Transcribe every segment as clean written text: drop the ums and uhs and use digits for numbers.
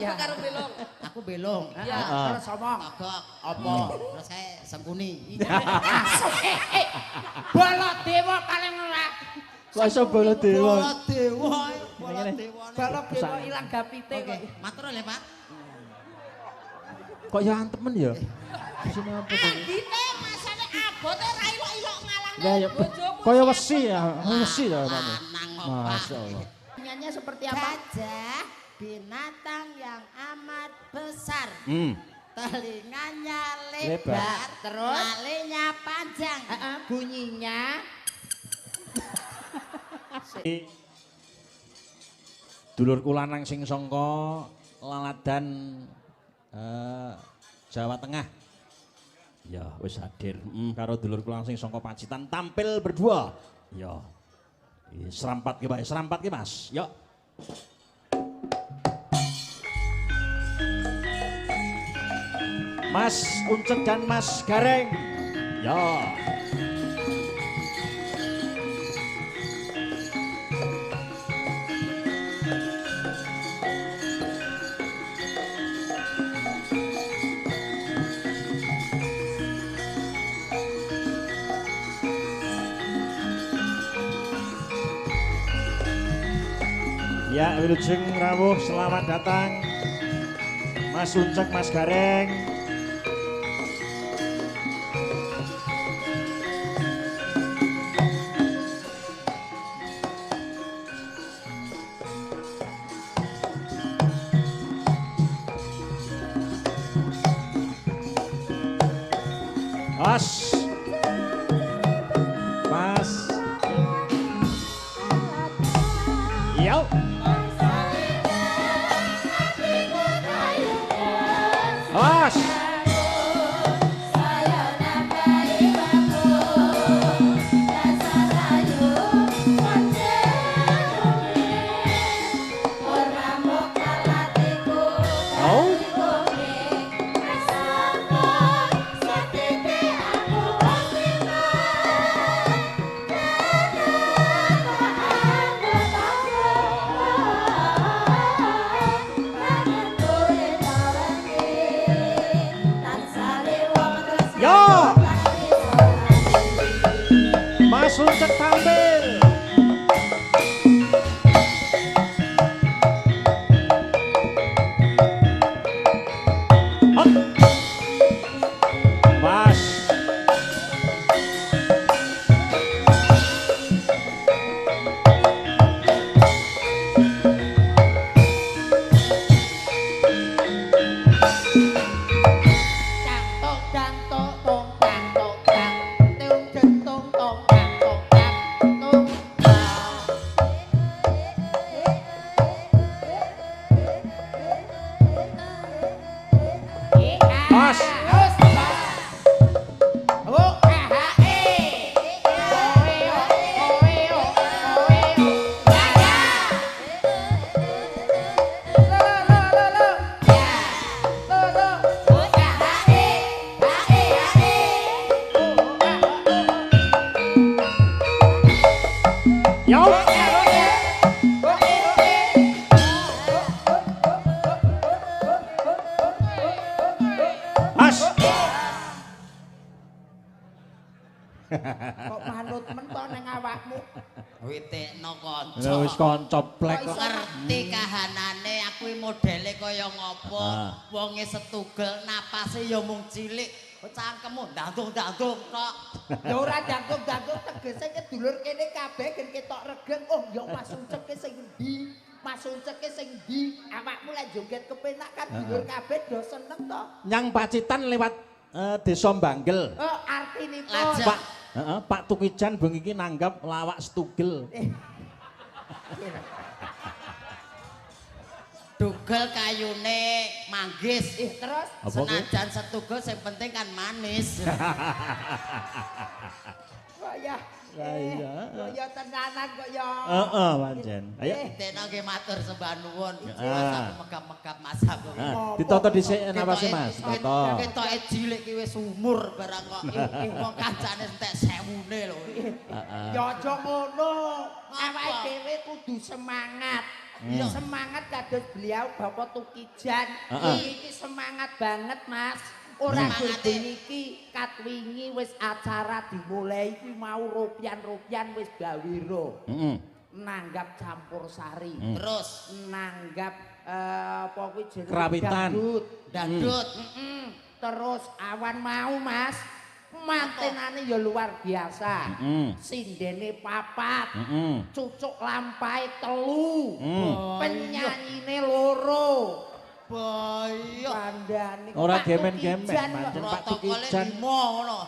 Ya. Karo belong. Aku belong. Ya, terus omong. Ogok. Apa? Terus saya sengkuni. Balak dewa paling ora. Kok iso bola dewa? Bola dewa. Bola dewa. Balak dewa ilang gapite Oke, kok. matur le, Pak. Kok ya antemen ya? Sini apa to? Andine masane abote ra ilok-ilok ngalangne Lah ya bojoku. kaya wesi ya, wesi ya kamu. Nang opo? Masyaallah. Nyanyi seperti apa? Gajah binatang yang amat besar. Telinganya Lebar. lebar, Terus? talinya panjang. Bunyinya Dulurku lanang sing sangka Laladan Jawa Tengah. Ya, wis hadir. Karo dulurku langsung sangka Pacitan tampil berdua. Ya. Serampat ki, Pak. Serampat ki, Mas. Yuk. Mas Uncek dan Mas Gareng. Ya. Ya, Wilujeng rawuh, selamat datang Mas Uncek, Mas Gareng. Mas Mas Yo. Mas Oh. Yo. Mas Uncek tampil. Hop. Mas. cantok cantok tong tang tong tang tung jeng tong tong tang tong tang tung Mas. Yo. Mas. Kok manut mentok ning awakmu. Witekno kanca. Lah wis kanca plek kok. Ngerti kahanane aku modele kaya ngopo. Wonge setugel napase ya mung cilik. Cangkemmu ndandung-ndandung tok. Ya ora jangkung-jangkung tegese ke dulur kene kabeh gen ketok regeng. Oh, ya Mas Uncek ki sing ndi? Mas Uncek ki sing ndi? Awakmu lek joget kepenak kan dulur kabeh do seneng to. Nyang Pacitan lewat Desa Banggel. Oh, artinipun. Lajeng. Pak Pak Tukijan bengi iki nanggap lawak setugel. Dugel kayune manggis. Terus Apa kuwi? Senajan setugel sing penting kan manis. kok ya Lah iya. kok ya tenanan kok ya. Heeh, pancen. Ayo. Tena nggih matur sembah nuwun. Heeh. Mas aku megap-megap Mas aku. Ditata dhisik napase Mas. Toto. Ketoke cilik ki wis umur barang kok. Wong kancane entek 1000-ne lho. Heeh. Ya aja ngono. Awake dhewe kudu semangat. Semangat kados beliau Bapak Tukijan. Heeh. Iki semangat banget, Mas. Ora gede iki kat wingi wis acara dimulai kuwi mau ropian-ropian wis gawira. Heeh. Nanggap campur sari. Terus Nanggap apa kuwi jenenge Kerawitan. dangdut. Terus awan mau, Mas. Mantenane ya luar biasa. Sindene papat. Cucuk lampahe 3. Penyanyine 2. boyo Kandhane Ora Pak gemen-gemen, Tukijan kok. pancen Pak protokole Tukijan. 5 ngono.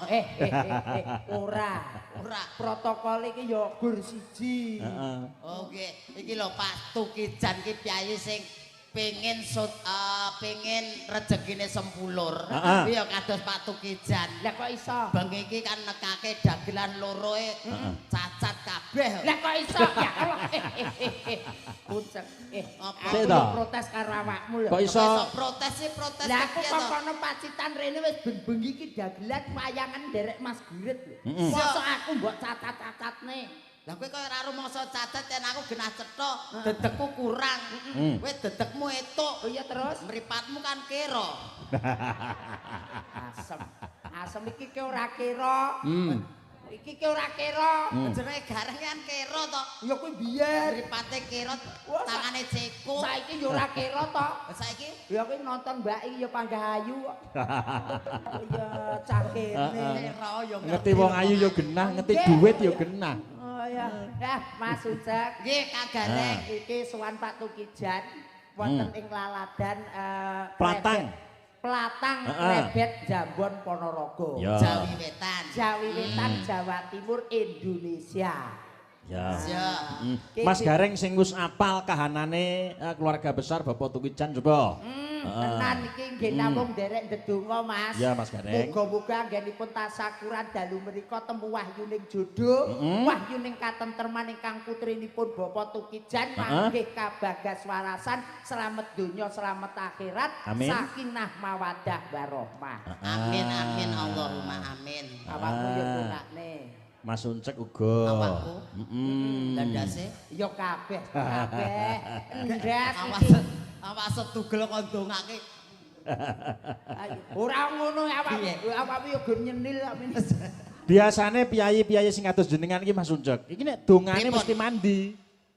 Ora. Ora. Protokol iki ya gur siji. Heeh. Oke, iki lho Pak Tukijan ki piyayi sing pengen pengen rezekine sempulur. Heeh. Ya kados Pak Tukijan. Lah kok iso? Bengi iki kan nekake dagelan loroe cacat kabeh. Lah kok iso? Ya Allah. Pucek. Apa? Aku Sik yo to? protes karo awakmu lho. Kok iso? protes sih protes. Lah aku kepiye kok to? kono pacitan rene wis bengi iki dagelan wayangan derek Mas Gurit lho. Heeh. Mosok aku mbok cacat-cacatne. Lah kowe kaya ora rumangsa cacat yen aku genah cetok, dedekku kurang. Kowe dedekmu etuk. Oh iya terus? Mripatmu kan kira. Asem. Asem iki ke ora kira. Iki ke ora kira. Jenenge gareng kan kira to. Ya kuwi biyen. Mripate kira, Wah, tangane cekuk. Saiki ya ora kira to. Saiki Ya kuwi nonton Mbak I ya Panggahayu kok. Ya cangkene. kira ya Ngerti wong ayu yo genah, ngerti duit yo genah. Oh ya. Mas Ujak. nggih kagareng. Iki sowan Pak Tukijan wonten ing laladan Platang. Rebet. Platang Heeh. Rebet Jambon Ponorogo. Ya. Jawi Wetan. Jawi Wetan, Jawa Timur, Indonesia. Ya. Ya. Mas Gareng sing wis apal kahanane keluarga besar Bapak Tukijan coba. Tenan iki nggih namung derek ndedonga Mas. Ya, Mas Gareng. Muga-muga anggenipun tasakuran dalu menika temu wahyuning jodoh, wahyuning katenterman ingkang putrinipun Bapak Tukijan manggih kabagas warasan slamet donya slamet akhirat Amin. sakinah mawaddah warahmah. Amin amin Allahumma amin. Awakmu yo donakne. Mas Uncek uga. Awakku. Landase Ya kabeh. Ndas awas iki. awas setugel kok ndongake. Ayo, ora ngono awakmu yo gur nyenil kok men. Biasane piyayi-piyayi sing kados jenengan iki Mas Uncek, iki nek dongane Pripun? mesti mandi.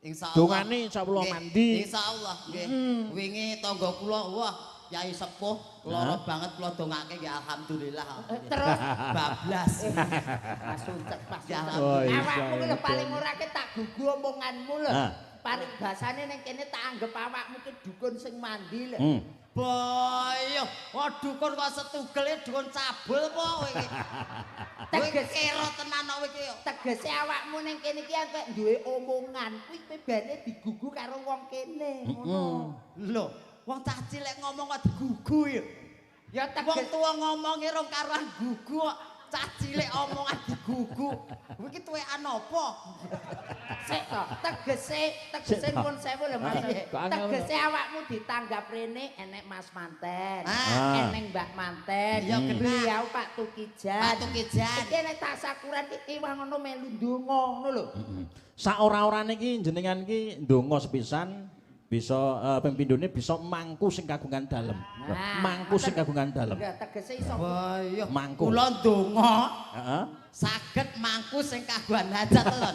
Insyaallah. Dongane insyaallah Nggih, mandi. Insyaallah nggih. Wingi tangga kula wah Yai sepuh lara banget kula dongake nggih alhamdulillah. Terus Bablas. Mas Uncek pas. Ya, Oh, iya, Awakmu ki lho iya. paling ora ke tak gugu omonganmu lho. Ah. Paling basane ning kene tak anggap awakmu ki dukun sing mandi lho. Boyo, wah dukun kok setugel dukun cabul apa kowe iki? Kowe Teges. kira tenan kok kowe iki yo. Tegese awakmu ning kene iki ampek duwe omongan kuwi bebane digugu karo wong kene ngono. Lho, wong cah cilik ngomong kok digugu ya. Ya Wong teges tuwa ngomongi rong karuan gugu kok cah cilik omongan digugu. Kowe iki tuwekan apa? sik to. Tegese pun sewu lho Mas. Kok angel Tegese awakmu ditanggap rene enek Mas Manten. Ah. Eneng Mbak Manten. Ya, kena. Beliau Pak Tukijan. Pak Tukijan. Iki nek tasakuran iki wong ngono melu ndonga ngono lho. Sak ora-orane iki jenengan iki ndonga sepisan bisa ping pindhone bisa mangku sing kagungan dalem. Mangku sing kagungan dalem. Ya tegese iso. Boyo, Mangku. kula ndonga Heeh. saged mangku sing kagungan hajat lho.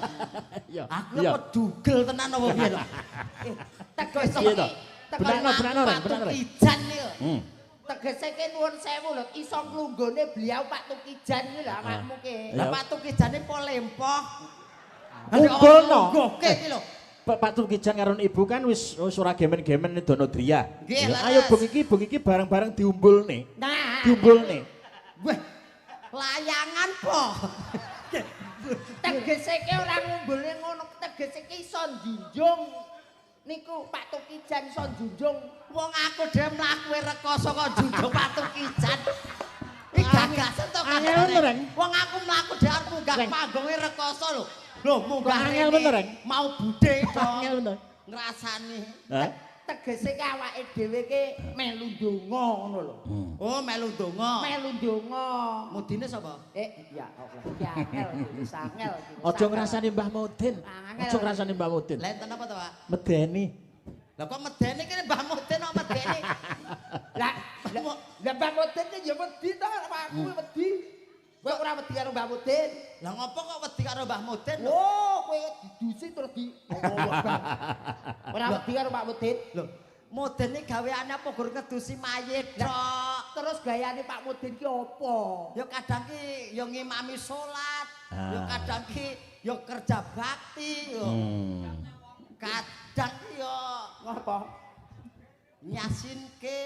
Iya. Aku kok dugel tenan apa piye lho? Tegese Iya to. iki Benakno, Ren, Pak benakno, Ren. Tukijan iki. tegese ki nuwun sewu lho iso nglunggone beliau Pak Tukijan iki lho awakmu ki. Lah Pak Tukijane po lempoh. Unggulno. Goke iki lho. Pak Tukijan karo ibu kan wis ora gemen-gemen dono dria. Nggih, Ya, leres. ayo bengi iki bareng-bareng diumbulne. Nah, Diumbulne. Weh, layangan po. tegese ki ora ngumbulne ngono, tegese ki iso njunjung niku Pak Tukijan iso njunjung. Wong aku dhewe mlaku rekoso kok junjung Pak Tukijan. Iki gagasan to Angel kabarane. bener, Reng. Wong aku mlaku dhewe arep munggah Reng. panggonge rekoso lho. Lho munggah Kok angel rene. bener, Reng? Mau budhe to. Angel bener. Ngrasani. Hah? Tegese ki awake dhewe ki melu ndonga ngono lho. Oh melu donga. Melu ndonga. Mudine sapa? Ya Allah, ki angel iki sangel. Aja ngrasani Mbah Mudin. Angel. Aja ngrasani Mbah Mudin. Lenten apa to, Pak? Medeni. Lah kok medeni kene Mbah Mudin kok medeni. Lah Mbah Mudin ki ya wedi to aku wedi. Kowe ora wedi karo Mbah Mudin. Lah ngopo kok wedi karo Mbah Mudin? Oh, kowe didusi terus di ora wedi karo Pak Mudin. Lho, Mudin iki gaweane apa gur ngedusi mayit tok. Terus gayane Pak Mudin ki apa? Ya kadang ki ya ngimami salat, ya Ah. kadang ki ya kerja bakti, ya. Kadang ki ya Ngapa? nyasinke.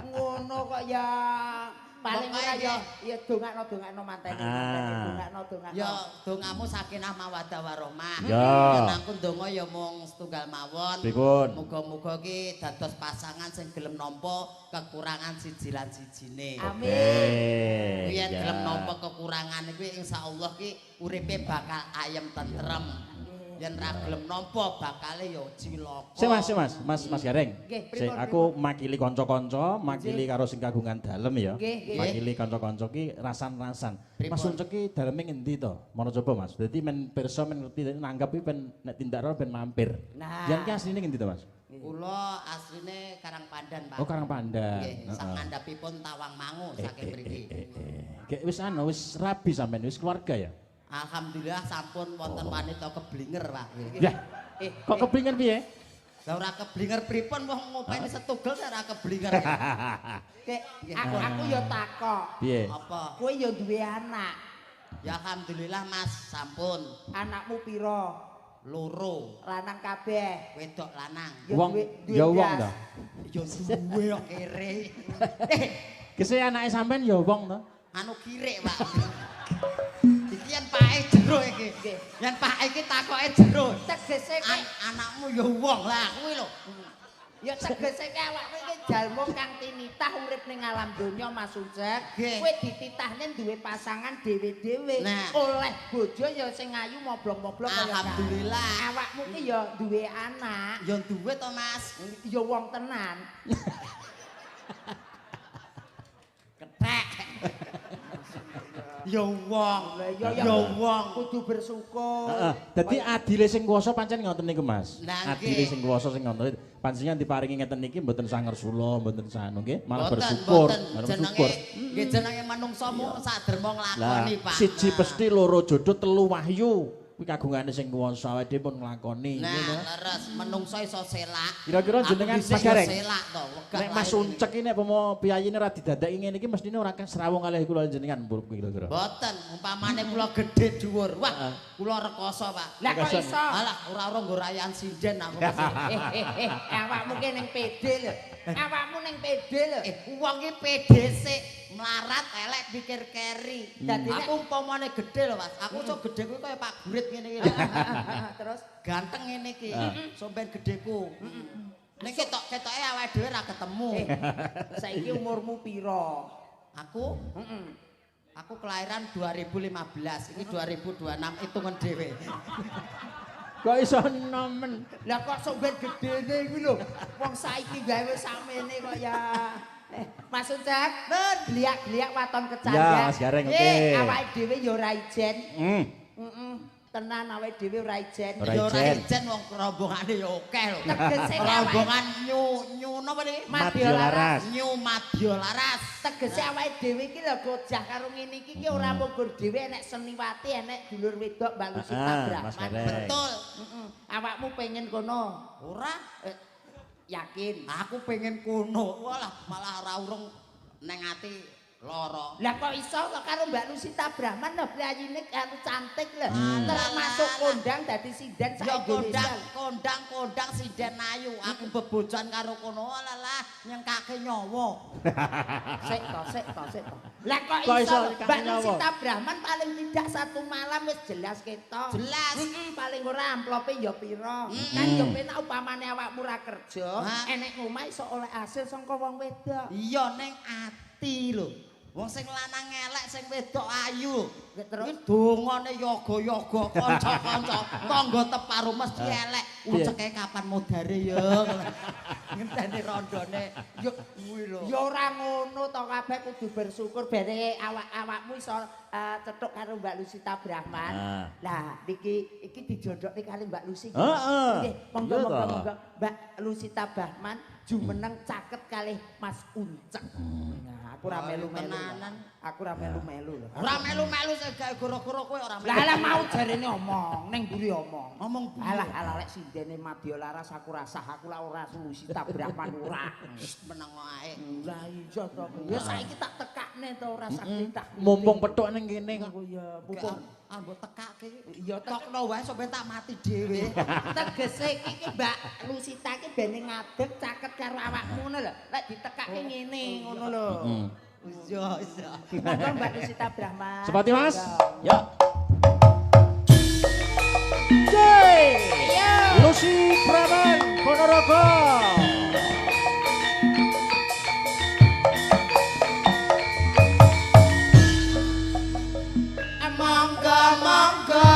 Ngono kok ya. Paling ora Pokoknya ya dongakno manteni. Dongakno. Ya dongamu sakinah mawaddah warahmah. Ya. Yen aku ndonga ya mung setunggal mawon. Pripun? Muga-muga ki dados pasangan sing gelem nampa kekurangan siji lan sijine. Amin. Yen Ya. gelem nampa kekurangan kuwi insyaallah ki uripe bakal ayem tentrem. Yen ra gelem nampa bakale ya cilaka. Mas Gareng. Nggih, Sik pripun, aku makili kanca-kanca, makili karo sing kagungan dalem ya. Nggih. Makili kanca-kanca ki rasan-rasan. Pripun? Mas Uncek ki daleme ngendi to? Mono coba Mas. Dadi men pirsa men ngerti nanggep ki ben nek tindak ora ben mampir. Nah. Yang ki asline ngendi to Mas? Kula asline Karangpandan, Pak. Oh Karangpandan. Nggih, sak ngandhapipun Tawangmangu saking mriki. Kayak wis rabi sampean wis keluarga ya? Alhamdulillah sampun wonten wanita keblinger, Pak. Ya. Kok kepingin piye? Lah ora keblinger pripun wong ngopeni setugel ora keblinger. Kek aku ya takok. Piye? Apa? Kowe ya duwe anak. Ya alhamdulillah Mas, sampun Anakmu pira? loro, Lanang kabeh. wedok lanang. Ya Wong duwe ya wong blas. to. Ya duwe kok kere. Kese anake sampean ya wong to. Anu kirek, Pak. Iki yen pake jero iki. Yen pake iki takoke jero. Tegese kek Anakmu ya wong lah kuwi lho. ya tegese kek awakmu iki jalmu kang tinitah urip ning alam donya Mas Uncek. Nggih. Kowe dititahne duwe pasangan dhewe-dhewe. Nah. Oleh bojo ya sing ayu moblok-moblok kaya Alhamdulillah. awakmu ki ya duwe anak. Ya duwe to, Mas. Ya wong tenan. Kethek. Ya wong. Ya wong. Kudu bersyukur. Heeh. Dadi adile sing kuwasa pancen ngoten niku Mas. Lah, nggih. Adile sing kuwasa sing ngoten. Panjenengan diparingi ngeten niki mboten sanger sula, mboten sanu nggih, malah Boten, bersyukur. boten. Malah Jenenge bersyukur. nggih jenenge manungsa mung saderma Lah, nglakoni, Pak. siji Nah. pesti, loro jodoh, telu wahyu. Kuwi kagungane sing kuwasa awake dhewe pun nglakoni. Nah, nggih, to. leres menungsa iso selak. Kira-kira Aku jenengan dhisik Mas ya Gareng. selak to, wegah Nek Mas lahir Uncek ini apa mau piyayine ra didadaki ngene iki mestine ora kan serawung kalih kula jenengan mbur kira-kira. Boten, umpamane kula gedhe dhuwur. Wah, kula rekoso, Pak. Lah kok iso? Alah, ora nggo rayan sinden aku mesti. Awakmu ki ning PD lho. Awakmu ning PD lho. Wong iki pede sik, melarat elek pikir keri. Dadi nek- Aku umpamane gedhe lho, Mas. Aku iso gedhe kuwi kaya Pak Gurit ngene iki lho. Terus Ganteng ngene iki. Somben gedheku. Nek ketoke awake dhewe ra ketemu. saiki umurmu pira? Aku Aku kelahiran 2015, ini 2026 hitungan dhewe. Kok iso nemen? Lah kok sok ben gedene iku lho. Wong saiki gawe sakmene kok ya. Mas Uncek, gliak-gliak waton kecandak. Ya, Mas Gareng, oke. Awake dhewe ya ora ijen. Hmm. Tenan awake dhewe ora ijen. Ora Ya ora ijen. ijen wong rombongane ya akeh lho. Tegese Rombongan nyu napa niki? Madya Laras. Nyu Madya Laras. Tegese awake dhewe iki lho gojah karo ngene iki ki ora mung gur dhewe enek seniwati, enek dulur wedok Mbak Lusita Mas Brahman. Gareng. Betul. Awakmu pengen kono? Ora Yakin? aku pengen kuno. Walah malah ora urung neng ati lara. Lah kok iso kok karo Mbak Lusita Brahman lho playine anu cantik lho. Hmm. Termasuk kondang dadi sinden sak Ya Indonesia. kondang sinden ayu. Aku bebojan karo kono. Alah nyengkake nyawa. Sik to. Lah kok Kok iso iso lho, nyengkake Mbak nyawa? Lusita Brahman paling tidak satu malam wis jelas ketok. Jelas. Paling ora amplope ya pira. Kan yo penak upamane awakmu ra kerja, Hah? enek ngomah iso oleh hasil saka wong wedok. Iya neng ati lho. Wong sing lanang elek sing wedok ayu. Terus Dongane yoga-yoga kanca-kanca tangga teparu mesti elek. Uceke kapan modare ya. Ngenteni rondone. Yo kuwi lho. ya ora ngono to kabeh kudu bersyukur bene awakmu iso cethuk karo Mbak Lusita Brahman. Lah iki dijodhokne kali Mbak Lusi. Heeh. Nggih, monggo Mbak Lusita Brahman jumeneng caket kalih Mas Uncek. Nah, aku ora melu-melu. Aku ora melu-melu lho. Ora melu-melu sing gawe goro-goro kowe ora melu. Lah mau jarene omong, ning mburi omong. Ngomong Alah lek sindene Madya Laras aku rasah aku la ora Lusita Brahman ora. meneng wae. Lah iya to. Ya saiki tak tekakne to ora sakti tak. Mumpung petuk ning kene kok. Oh ya, Mumpung ambek tekake. Ya tokno wae sampe tak mati dhewe. tegese iki Mbak Lusita iki bene ngadeg caket karo awakmu ngono lho. Lek ditekake ngene ngono lho. Iya. Monggo Mbak Lusita Brahman. Sepati Mas. Ya. Ya. Lucy Brahman Ponorogo. Monggo.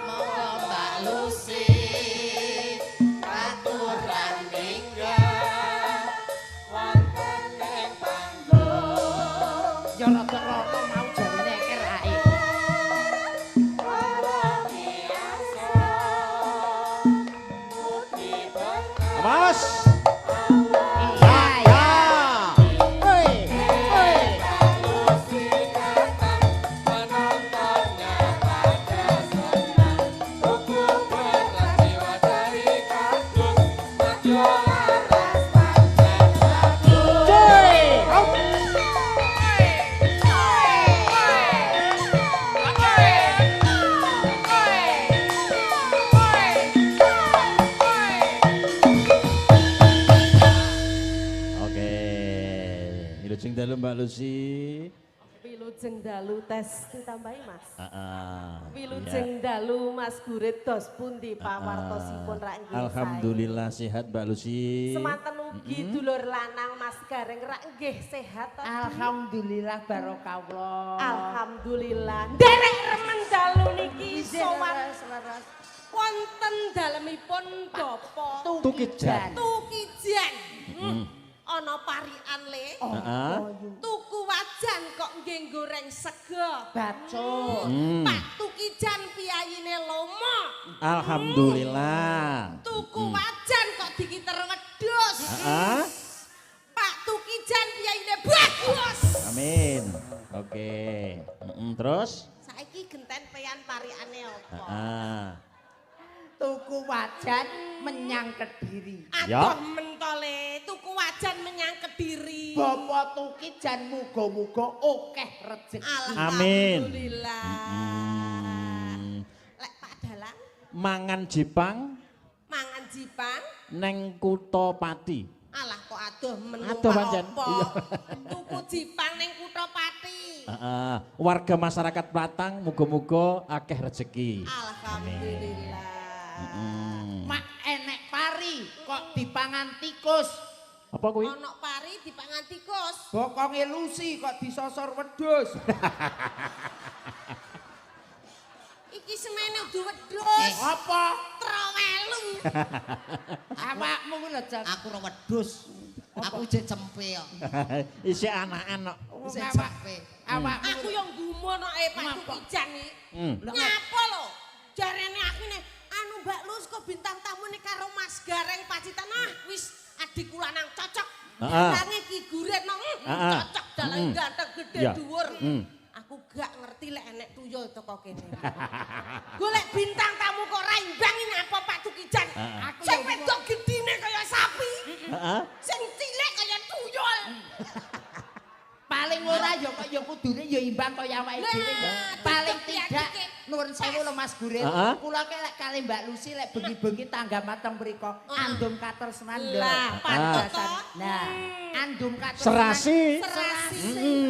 Monggo Mbak Lucy. Aturan nikah wonten ing panggung. Ya rada-rada mau jarine kerake. Mas. Iya, iya. Hei. Hei. Oke. Wilujeng dalu Mbak Lucy. Wilujeng dalu tes ditambahi Mas. Heeh. Wilujeng dalu Mas Gurit dos pundi pawartosipun rak nggih. Alhamdulillah sehat Mbak Lucy. Semanten ugi dulur lanang Mas Gareng rak nggih sehat to. Alhamdulillah barokah. Alhamdulillah. Derek remen dalu niki sowan Selaras. wonten dalemipun bapa Tukijan. Tukijan. Ana parikan le. Heeh. Tuku wajan kok nggih goreng sego. Bacok. Pak Tukijan piyayine lomo. Alhamdulillah. Tuku wajan kok dikiter wedhus. Heeh. Pak Tukijan piyayine bagus. Amin. Oke. Terus? Saiki genten peyan parikane apa? Heeh. Tuku wajan menyang Kediri. Ya. Aduh mentole, tuku wajan menyang Kediri. Bapak Tukijan muga-muga akeh rezeki. Amin. Alhamdulillah. Lek Pak Dalang Mangan Jepang mangan jipang. neng Kutha Pati. Alah kok aduh menu Aduh, pancen. apa? Iya. Tuku jipang ning Kutha Pati. Heeh. Warga masyarakat Platang muga-muga akeh rezeki. Alhamdulillah. Mak enek pari kok dipangan tikus. Apa kuwi? Ana pari dipangan tikus. Bokonge Lucy kok disosor wedhus. Iki semene udu wedhus. Apa? Trowelu. Awakmu ku lho, Jan. Aku ora wedhus. Aku jek cempe kok. Isih anakan kok. Isih Awak- cempe. Awakmu Aku yang gumonoke Pak Tukijan iki. Hmm. Nyapa lho? Jarene aku nih anu Mbak Lus kok bintang tamu nih karo Mas Gareng Pacitan. Ah wis adikku lanang cocok. Dalange Ki Gurit nang cocok dalang ganteng gede Ya. dhuwur. Aku gak ngerti lek enek tuyul teko kene. Golek bintang tamu kok ra imbang nyapa Pak Tukijan. Aku Sing ya wedok gedine kaya sapi. Heeh. Sing cilik kaya tuyul. paling ora ya kok ya kudune ya imbang kaya awake dhewe. Nah, Paling tetep tidak ya, nuwun sewu lho Mas Gurit. Heeh. Kula ki lek kali Mbak Lucy lek bengi-bengi tangga mateng mriko andum katresnan lho. Lah, patut to. Nah, andum katresnan. Serasi. Serasi.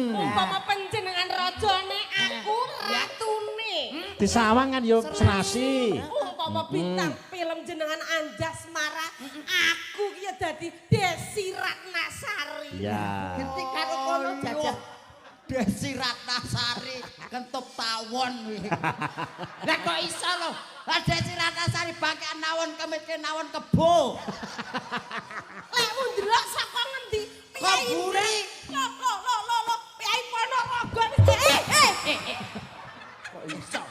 Umpama panjenengan rajane aku ratune. Disawangan yo serasi. Umpama bintang film jenengan Anjasmara, aku ki ya dadi Desi Ratnasari. Ya. Genti karo kono jajan Desi Ratnasari kentup tawon kuwi. Lah kok iso lho? Lah Desi Ratnasari bangke nawon kemitke nawon kebo. Lek ndelok saka ngendi? Kok buri? Lo. Piyai Ponorogo. Kok iso.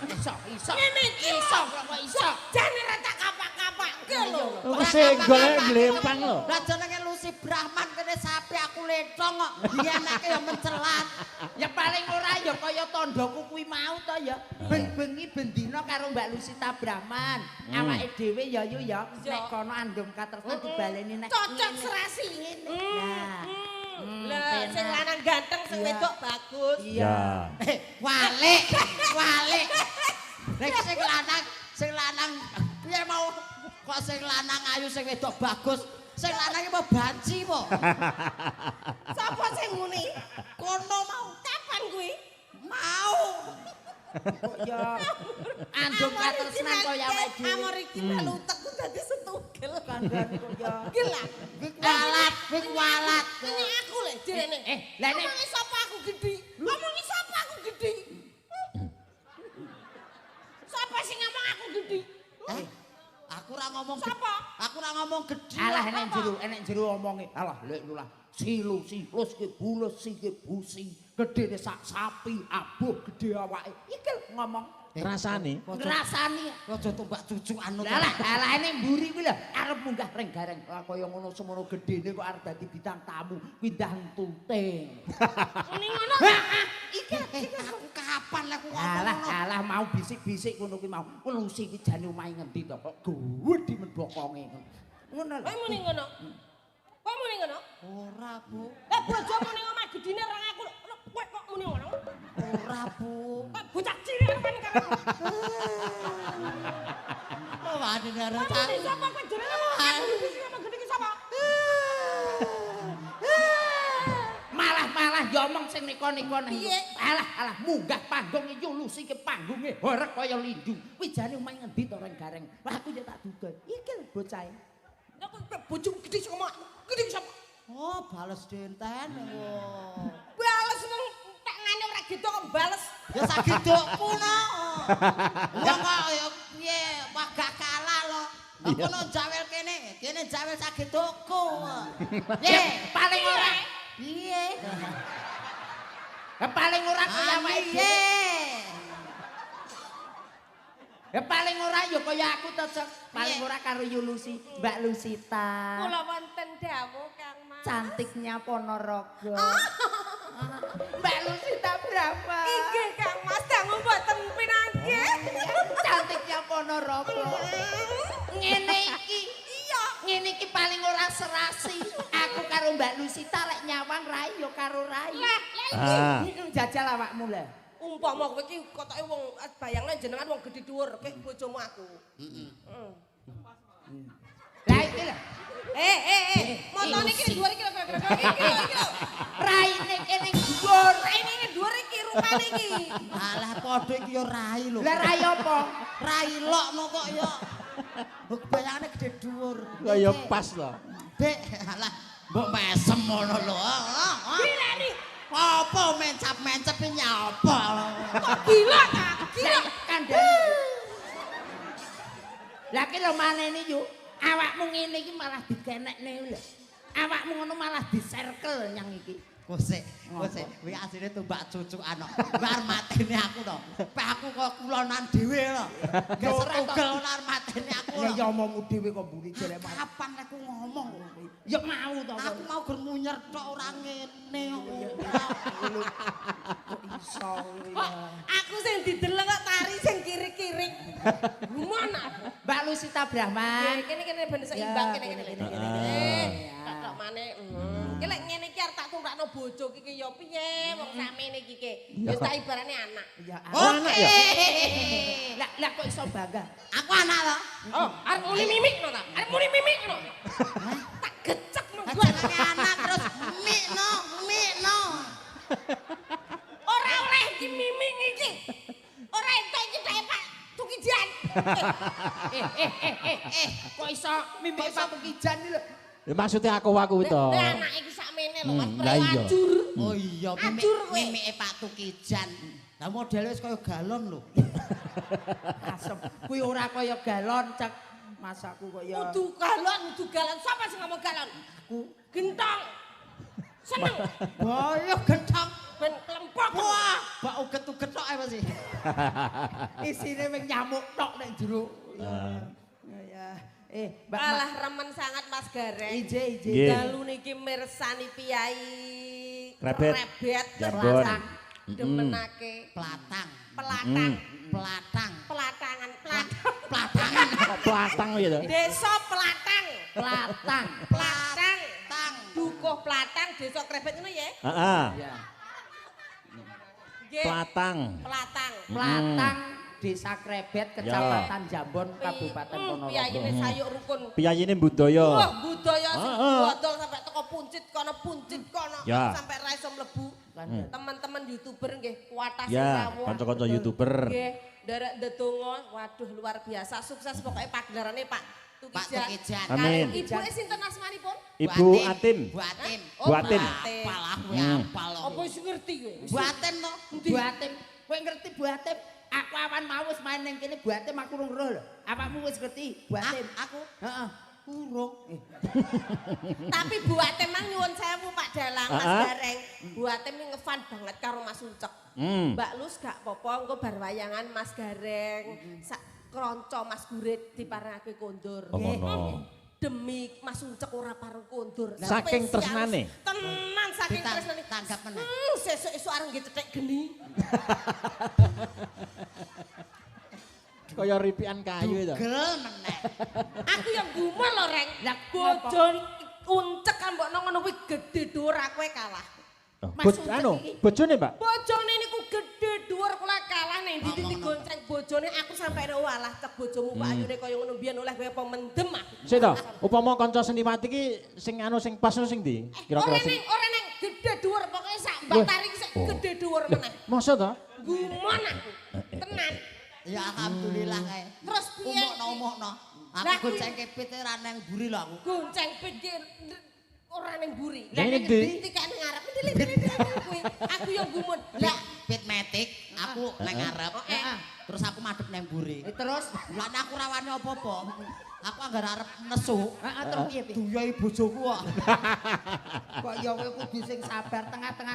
Ngene iki Iso kok iso. jane ra tak kapak-kapakke lho. Kesenggol ae glempang lho. Lah jenenge Lucy Brahman kene sapi aku letong kok. Dianake ya mencelat. Ya paling ora ya kaya tandhaku kuwi mau to ya. Bengi bendina karo Mbak Lusita Brahman. Awake dhewe ya yo ya nek kono andum katresnan dibaleni nek Cocok serasi. Nah. Lah sing lanang ganteng sing wedok bagus. Ya. Walik. Nek sing lanang piye mau kok sing lanang ayu sing wedok bagus. Sing lanang iki mau banci po. Sapa sing muni? Kono mau. Kapan kuwi? Mau. Kok ya andum katresnan kaya awake dhewe. Amor iki melu utekku dadi setugel. Kandhan kok ya. Gila. Big walat. Ini aku lho direne. Lah nek Ngomongi sapa aku gedhi? Ngomongi sapa aku gedhi? Sapa sing ngomong aku gedhi? Aku ora ngomong Sapa? Aku ora ngomong gedhi. alah enek jero omonge. Alah lek lulah. Silus ki bulus ki busi. Gedene sak sapi, abuh gede awake. Iki ngomong Rasane ngrasani. Aja tumbak cucukan to. Lah ini mburi kuwi lho arep munggah reng-gareng. Lah kaya ngono semono gedene kok arep dadi bintang tamu pindah tuting. Muni ngono. Iki Aku kapan lek aku ngomong ngono? alah mau bisik-bisik ngono kuwi mau. Lusi iki jane omahe ngendi to kok gedhe men bokonge. Ngono lho. Kowe muni ngono. Kowe muni ngono? Ora, Bu. Lah bojo muni omah gedine orang aku. Kowe kok muni ngono? Ora, Bu. Kok bocah cilik kan karo. Oh, wani karo Kowe muni sapa kowe jenenge ngomong aku gedhe sama gedhe ki sapa? Malah ya omong sing nika-nika nek. Piye? Alah munggah panggung iki lusi ke panggunge horek kaya lindu. Kuwi jane omahe ngendi to reng-gareng. Lah aku ya tak duga. Iki lho bocahe. Ya kok bojomu gedhe sing ngomong aku. Gedhe ki sapa? Oh, bales denten. Oh. Bales nang tak ngene ora gitu kok bales. Ya sagedokku no. Wong kok ya piye wagah kalah lo. Kok kono jawel kene jawel sagedokku. Ya paling ora. Piye? Ya paling ora kaya awake dhewe. Ya paling ora ya kaya aku to, Cek. Paling ora karo Yulusi, Mbak Lusita. Kula wonten dawuh Kang Mas. Cantiknya Ponorogo. Mbak Lusita berapa? Inggih Kang Mas, dangu mboten pinanggih. Cantiknya Ponorogo. Ngene iki. Iya. Ngene iki paling ora serasi. Aku karo Mbak Lusita lek nyawang rai ya karo rai. Lah iki Jajal awakmu lho. umpama kowe iki kotoke wong bayangne jenengan wong gedhe dhuwur kek bojomu aku. Lah iki lho. Montone iki dhuwur iki lho kira-kira. Iki lho. Raine kene dhuwur. Raine iki dhuwur iki rupane iki. Alah padha iki ya rai lho. Lah rai apa? Rai lokno kok ya. Lho bayangane gede dhuwur. kaya pas lho. Dek, alah mbok mesem ngono lho. Dirani. Apa mencap-mencep iki nyapa? Kok gila ta? Gila. Kandhani. Lah ki lho manene yo. Awakmu ngene iki malah dikenekne lho. Awakmu ngono malah di-circle nyang iki. Kosek, kuwi asline tumbak cucukan kok. Bar matene aku to. Pek aku kok kulonan dhewe lho. Gak setugel nar matene aku. Ya ya omongmu dhewe kok mburi jelek mah. Kapan aku ngomong kowe? Ya mau to. Aku mau ger munyer tok ora ngene kok. Kok iso ya. Aku sing dideleng kok tari sing kiri-kiri. Gimana? Mbak Lusita Brahman. Kene ben seimbang kene. Tak maneh. Ki lek ngene iki arep tak tumpakno bojo iki ya piye wong sakmene iki ki. Wis tak ibarane anak. Ya Oke. Lah kok iso bangga? Aku anak to. Oh, arep muni mimikno ta? Arep muni mimikno. Tak gecek nang gua. Jenenge anak terus mikno. Ora oleh iki mimik iki. Ora entuk iki tak Pak Tukijan. Kok iso mimik Pak Pekijan iki lho. Ya maksudnya aku to. Lah anak iki sakmene lho Mas Lah iya. Prewajur. Oh iya, Ajur kowe. mimike Pak Tukijan. Lah modele wis kaya galon lho. Asem. Kuwi ora kaya galon, Cek. Masaku kaya Udu galon. Sapa sing ngomong galon? aku Gentong. Seneng. Boyo gentong. Ben klempok. Wah, bak uget-uget tok ae mesti. isine wing nyamuk tok nek jero. Ya. Mbak Alah remen sangat Mas Gareng. Ije. Nggih. Dalu niki mirsani piyai Krebet. Jambon. Pelatang. Demenake Platang. pelatang. Pelatang. Pelatangan. Platangan. Kok platang ya to? Desa Pelatang. Platang. Pelatang. Tang. Dukuh Pelatang Desa Krebet ngono ya? Heeh. Ya. Nggih. Platang. Pelatang. Platang Desa Krebet, Kecamatan Jambon, Kabupaten Piyayine Ponorogo. sayuk rukun. Piyayine budaya. Wah, budaya sing Heeh. bodol sampai teko puncit kono Ya. sampai ra iso mlebu. Teman-teman YouTuber nggih kuatas Ya, sawuh. kanca-kanca YouTuber. Nggih, nderek ndedonga, waduh luar biasa sukses pokoknya pagelarannya Pak Pak Tukijan. Amin. Ibuke sinten asmanipun? Ibu Atim. Bu Atim. Oh, Bu Atim. Apal aku apal. Apa wis ngerti kowe? Bu Atim to. Bu Atim, kowe ngerti Bu Atim? Aku awan mau wis main ning kene Bu Atim aku urung roh lho. Awakmu wis ngerti Bu Atim? Aku Heeh. urung. Tapi Bu Atim mang nyuwun sewu Pak Dalang Mas Ah. Gareng. Bu Atim ini ngefan banget karo Mas Uncek. Mbak Lus gak apa-apa engko bar wayangan Mas Gareng. Sak kronco Mas Gurit diparengake kondur. Oh, ngono. Demi Mas Uncek ora pareng kondur. Saking Spesial. tresnane? Tenan saking Ditang- tresnane. tanggap meneh. Sesuk-esuk areng nggih cetek geni. Kaya ripikan kayu itu. Gel meneh. Aku yang gumun lho, Reng. Lah, Bojo Uncek kan mbok ngono kuwi gedhe dhuwur aku kalah. Mas Uncek Anu, iki. bojone, Pak. Bojone niku gedhe dhuwur kula kalah ning ndi Ngomong, digonceng bojone aku sampe walah cek bojomu Pak Ayune kaya ngono biyen oleh kowe apa mendem aku. Sik to, upama kanca seniwati iki sing anu sing pas sing ndi? Kira-kira sing Ora neng gedhe dhuwur pokoke sak batari iki sak gedhe dhuwur meneh. Masa to? Gumun aku. Tenan. Ya alhamdulillah kae. Terus piye? Umukno. Aku Lah, gonceng kepit ra nang buri lho aku. Gonceng pikir ora ning mburi. Lah, ning ndi? Iki kan ngarep ndile kuwi. Aku yang gumun. Lah Pit metik, aku nang ngarep. Heeh. Terus aku madhep nang buri. Terus Lah aku rawani apa-apa. Aku anggar arep nesu. heeh terus piye? Duyai bojoku kok. Kok ya kowe kudu sing sabar tengah-tengah.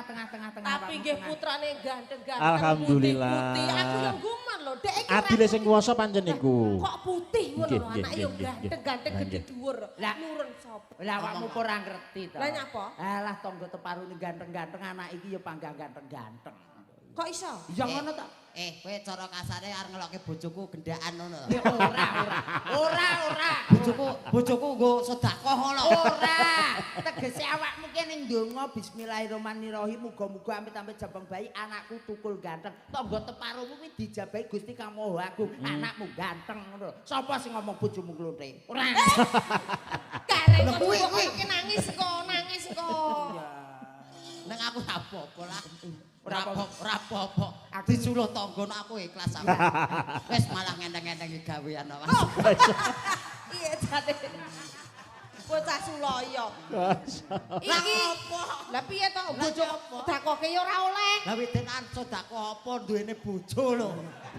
tapi nggih putrane ganteng-ganteng Alhamdulillah. putih-putih. Aku yang gumun lho. Dek iki Adile sing kuwasa pancen niku. kok putih ngono Nggih, lho nggih, anake yo nggih, ganteng-ganteng nggih. gede dhuwur. Lah. Nurun sapa? Lah awakmu kok ora ngerti to. Lah nyapa? Alah tangga teparune ganteng-ganteng anak iki ya panggang ganteng-ganteng. Kok iso? Ya ngono to. Kowe cara kasare arep ngelokke bojoku gendaan ngono to. Ya ora. Bojoku nggo sedekah ngono. Ora. Tegese awakmu ki ning ndonga bismillahirrahmanirrahim muga-muga amit-amit jabang bayi anakku tukul ganteng. Tangga teparumu kuwi dijabahi Gusti Kang Maha Agung. Anakmu ganteng ngono. Sapa sing ngomong bojomu klonthing? Ora. Kareng Lah, kuwi. kok nangis kok. Nang aku ra apa-apa lah. Ora Ora apa-apa. Disuruh tanggono aku ikhlas sampe. Wis malah ngenteng-entengi gawean Mas. Iya jane. Bocah Suloyo. Iki lah piye to bojo dakoke ya ora oleh. Lah wedenan sedekah apa duwene bojo lho.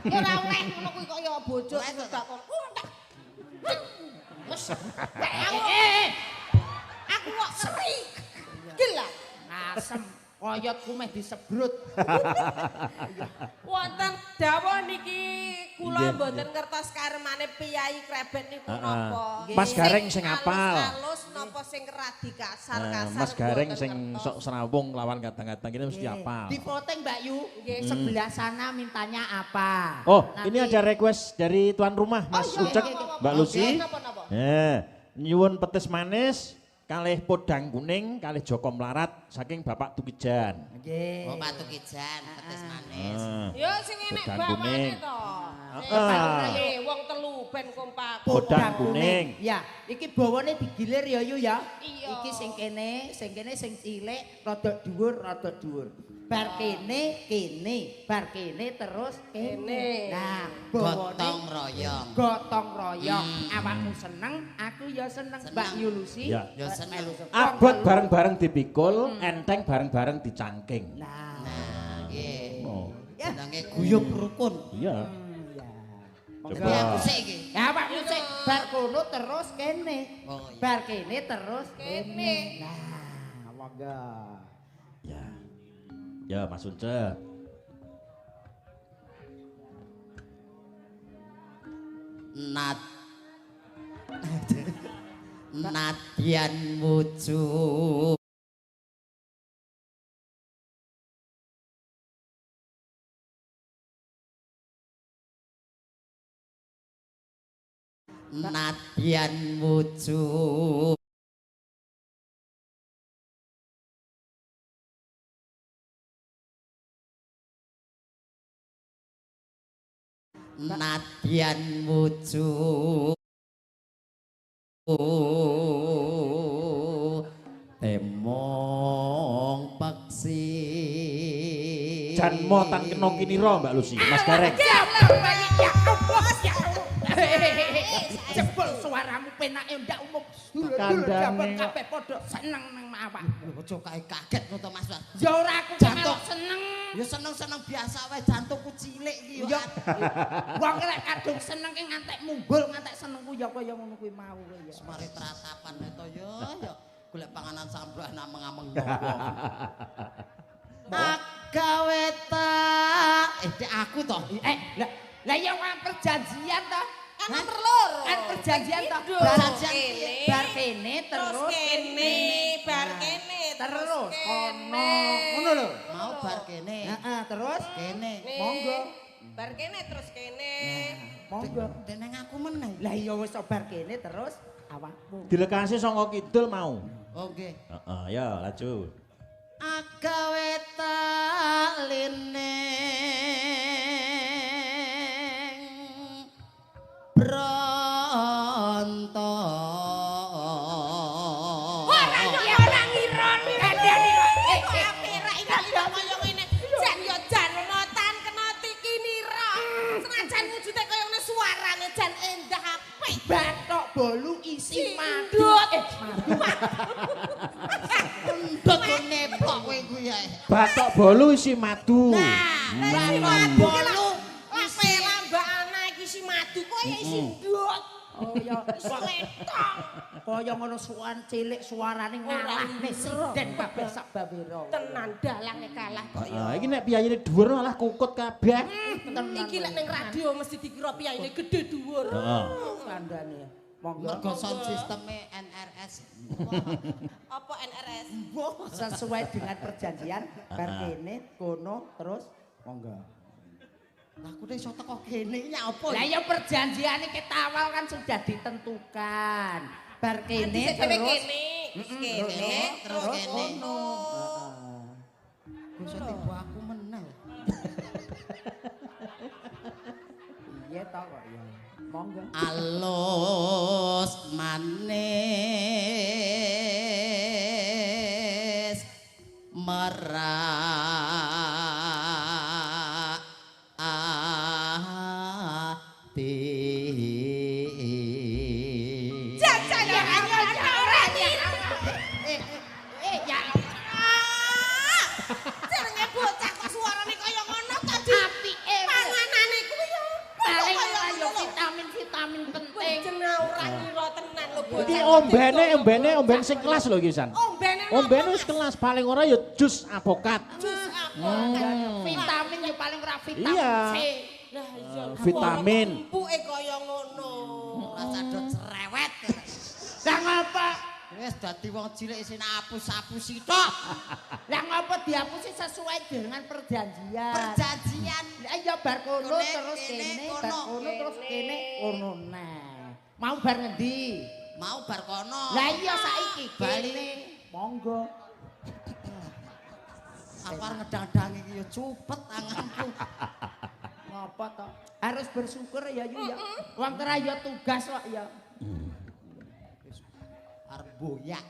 Ya ora oleh ngono kuwi kok ya bojo sedekah. Wes. Aku kok seri. Gila. Asem koyotku meh disebrut. Wonten dawuh niki kula Nggih, mboten ngertos karemane Piyai Krebet niku napa. Mas Gareng sing Halus- apal. Halus napa sing radi kasar-kasar. Mas Gareng mboten sing ngertos. sok serawung lawan kadang-kadang ini mesti apal. Di voting Mbak Yu, Nggih. sebelah sana mintanya apa? Oh, Nanti- ini ada request dari tuan rumah Mas iya, Ucek, iya, iya. Mbak Lucy. Napa-napa? Nyuwun petis manis, kalih podang kuning, kalih Joko Melarat saking Bapak Tukijan. Nggih. Oh Pak Tukijan, petis manis. Ya sing enek Podang bawane kuning. to. Wong telu ben kompak. Podang kuning. Ya, iki bawane digilir ya Yu ya. Iya. Iki sing kene sing cilik rada dhuwur. Bar kene, bar kene terus kene. Kene. Nah, Gotong bawane royong. gotong royong. Awakmu seneng, aku ya seneng. Mbak Yu Lucy. Ya. Ya seneng. Abot bareng-bareng dipikul, enteng bareng-bareng dicangking. Nah, Nggih. Oh. Jenenge guyub rukun. Iya. ya. Tapi aku sik iki. Ya awakmu sik bar kono terus kene. Oh iya. Bar kene terus Kene. Nah, monggo. Ya. Ya Mas Unce. Nadyan wujud Nadyan wujud Nadyan wujud temong peksi Jan mo tan kena kinira Mbak Lucy, Mas Gareng. Ya Allah, ya Allah. Jebul suaramu penake ndak umum. Kandhane kabeh padha seneng nang awak. Ojo kae kaget ngono Mas. Ya ora aku Jantung. seneng. Ya seneng-seneng biasa wae jantungku cilik iki Ya. yo. Wong lek kadung seneng ki ngantek mumbul ngantek senengku ya kaya ngono kuwi mau ya. Semare tratapan to yo yo golek panganan sambrah nameng-ameng nyowo. Agawe tak aku to. Lah ya wong perjanjian to. Kan nomor loro. Kan perjanjian to. Perjanjian Bar kene terus kene, bar kene, terus kono. Ngono lho. Mau bar kene. Heeh, terus Kene. monggo. Bar kene terus kene. Monggo. Deneng aku meneh. Lah iya wis bar kene terus awakmu. Dilekasi saka kidul mau. Oh nggih. Heeh, ya laju. Agawe talineng bronto Ora ngira kandhane kok apik iki kaya ngene. Jan yo jan motan kena tikinira. Senajan wujude kaya ngene suarane jan endah apik. Batok bolu isi madu. ndut neplok kowe kuwi ae. Batok bolu isi madu. Lah madu bolu. Ape lambak ana iki si madu kaya isi ndut. Oh ya Sletong. kaya ngono suan cilik suarane ngalahne sinden kabeh sak bawira. Tenan dalange kalah kok ya. Heeh, iki nek piyayine dhuwur malah kukut kabeh. Iki lek ning radio mesti dikira piyaine gedhe dhuwur. Heeh. Kandhane. Monggo. Mergo sound sisteme NRS. Apa NRS? Sesuai dengan perjanjian bar kene kono terus monggo. Lah aku iso teko kene iki apa? Lah ya perjanjiane kita awal kan sudah ditentukan. Bar kene Dhisik terus kene, kene, terus kene. kono. Iso tiba aku meneh. Iya to kok ya. Monggo. Alus manis merak ati Jajan ya ayo ora Ya jenenge bocah kok suarane kaya ngono tadi. apike Panganane kuwi ya paling kaya ora yo ngono. vitamin penting. Jeneng ora ngira tenan lho bocah. Iki omben sing kelas lho iki San. Ombene Omben wis kelas paling ora ya jus avokat. jus apa? Vitamin yo paling ora vitamin Iya. C. Lah iya Vitamin. empuke kaya ngono. rasa dot cerewet. Lah ngapa? Wis dadi wong cilik sing apus-apus tok. Lah ngapa dihapusi sesuai dengan perjanjian? Perjanjian Lah iya bar kono Kene, terus kene, kene, kono. bar kono terus kene, kono nah. Mau bar ngendi? mau bar kono. Lah iya saiki Bali. kene. Monggo. Apa ngedang-dang iki ya cupet tanganku. Ngapa to? Harus bersyukur ya Yu ya. Wong kira ya tugas kok ya. Arep boyak.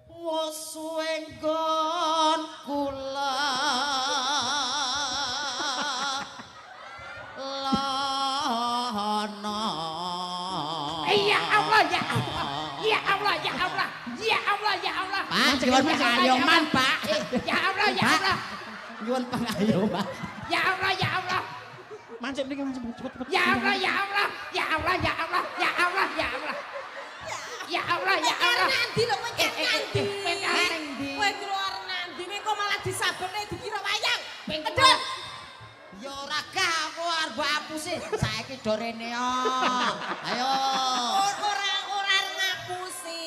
Wes suwe nggon kula. Lana. Ya Allah ya Allah. Ya Allah ya ya Allah. Pak, nyuwun pengayoman, Pak. Ya Allah, ya Allah. Nyuwun pengayoman. Ya Allah, ya Allah. Mancep niki mancep cepet. Ya Allah, ya Allah. Ya Allah, ya Allah. Ya Allah, ya Allah. Ya Allah, ya Allah. Nanti lho kowe nanti. Nanti. Kowe keluar nanti nek kok malah disabene dikira wayang. Edot. Ya ora gah aku arep apusi. Saiki do rene yo. Ayo. Ora ngapusi.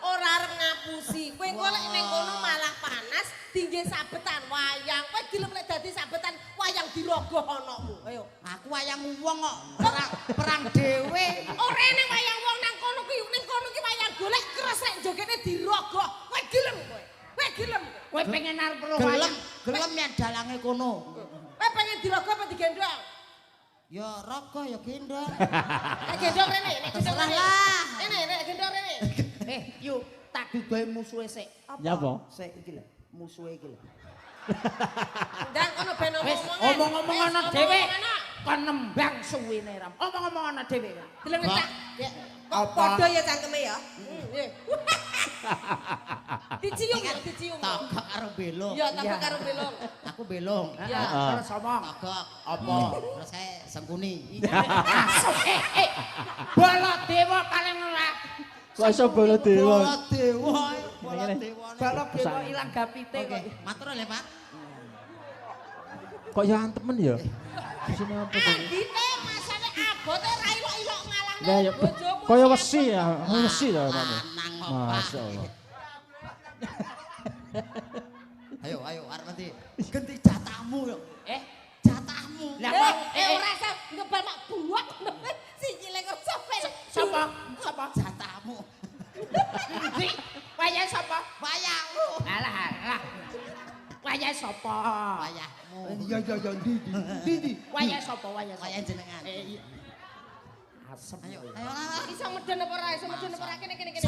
Ora arep ngapusi. Kowe golek ning kono malah panas, tinggi sabetan wayang. Kowe dilem lek dadi sabetan wayang dirogoh anakmu. Ayo. Aku wayang wong kok perang dhewe. Ora ning wayang wong nang kono ki ning kono ki wayang golek kresek jogene dirogoh. Kowe gelem kowe. Kowe gelem. Kowe pengen arep lo Gelem, wayang. gelem yen dalange kono. Kowe pengen dirogoh apa digendong? Ya rogo ya gendong. Nek gendong rene, nek gendong Terserah rene. lah. Rene, nek gendong rene. Yuk, tak dudohi musuhe sik. Ya apa? Sik iki lho, musuhe iki lho. Ndang kono ben Wis omong-omongan. omong-omong ana Wis, dhewe. omong-omongan. Kon nembang suwine ram. Omong-omong ana dhewe. Gelem tak? Ya. Apa? Padha ya cangkeme ya. Nggih. Dicium ya, dicium. Togok karo belong. Ya, tambah karo belong. Aku belong. Ya. Terus omong. Togok. Apa? Terus saya sengkuni. Baladewa paling ora. Kok iso bola dewa? Bola dewa. Bola Ngene. dewa. Baladewa ilang gapite Oke, kok. matur ya, Pak. Kok ya antemen ya? Di sini apa kok? Andine masane abote ra ilok-ilok ngalang Lah ya bojomu. kaya wesi ya, wesi ta Pak. Lanang kok, Pak. Masyaallah. Ayo, ayo, arep nanti ganti jatahmu yo. Jatahmu. Lah, Ora usah ngebal mak buak. Sikile kok sampe. Sapa? Sapa? Jatahmu. Di, wayah sapa? Wayahmu. Alah, alah. Wayah sapa? Wayahmu. Iya, ndi. Wayah sapa? Wayah sapa? Wayah jenengan. Iya. Asem. Ayo, ayo lah. Iso medhen apa ora? Iso medhen apa ora? Kene. Sak.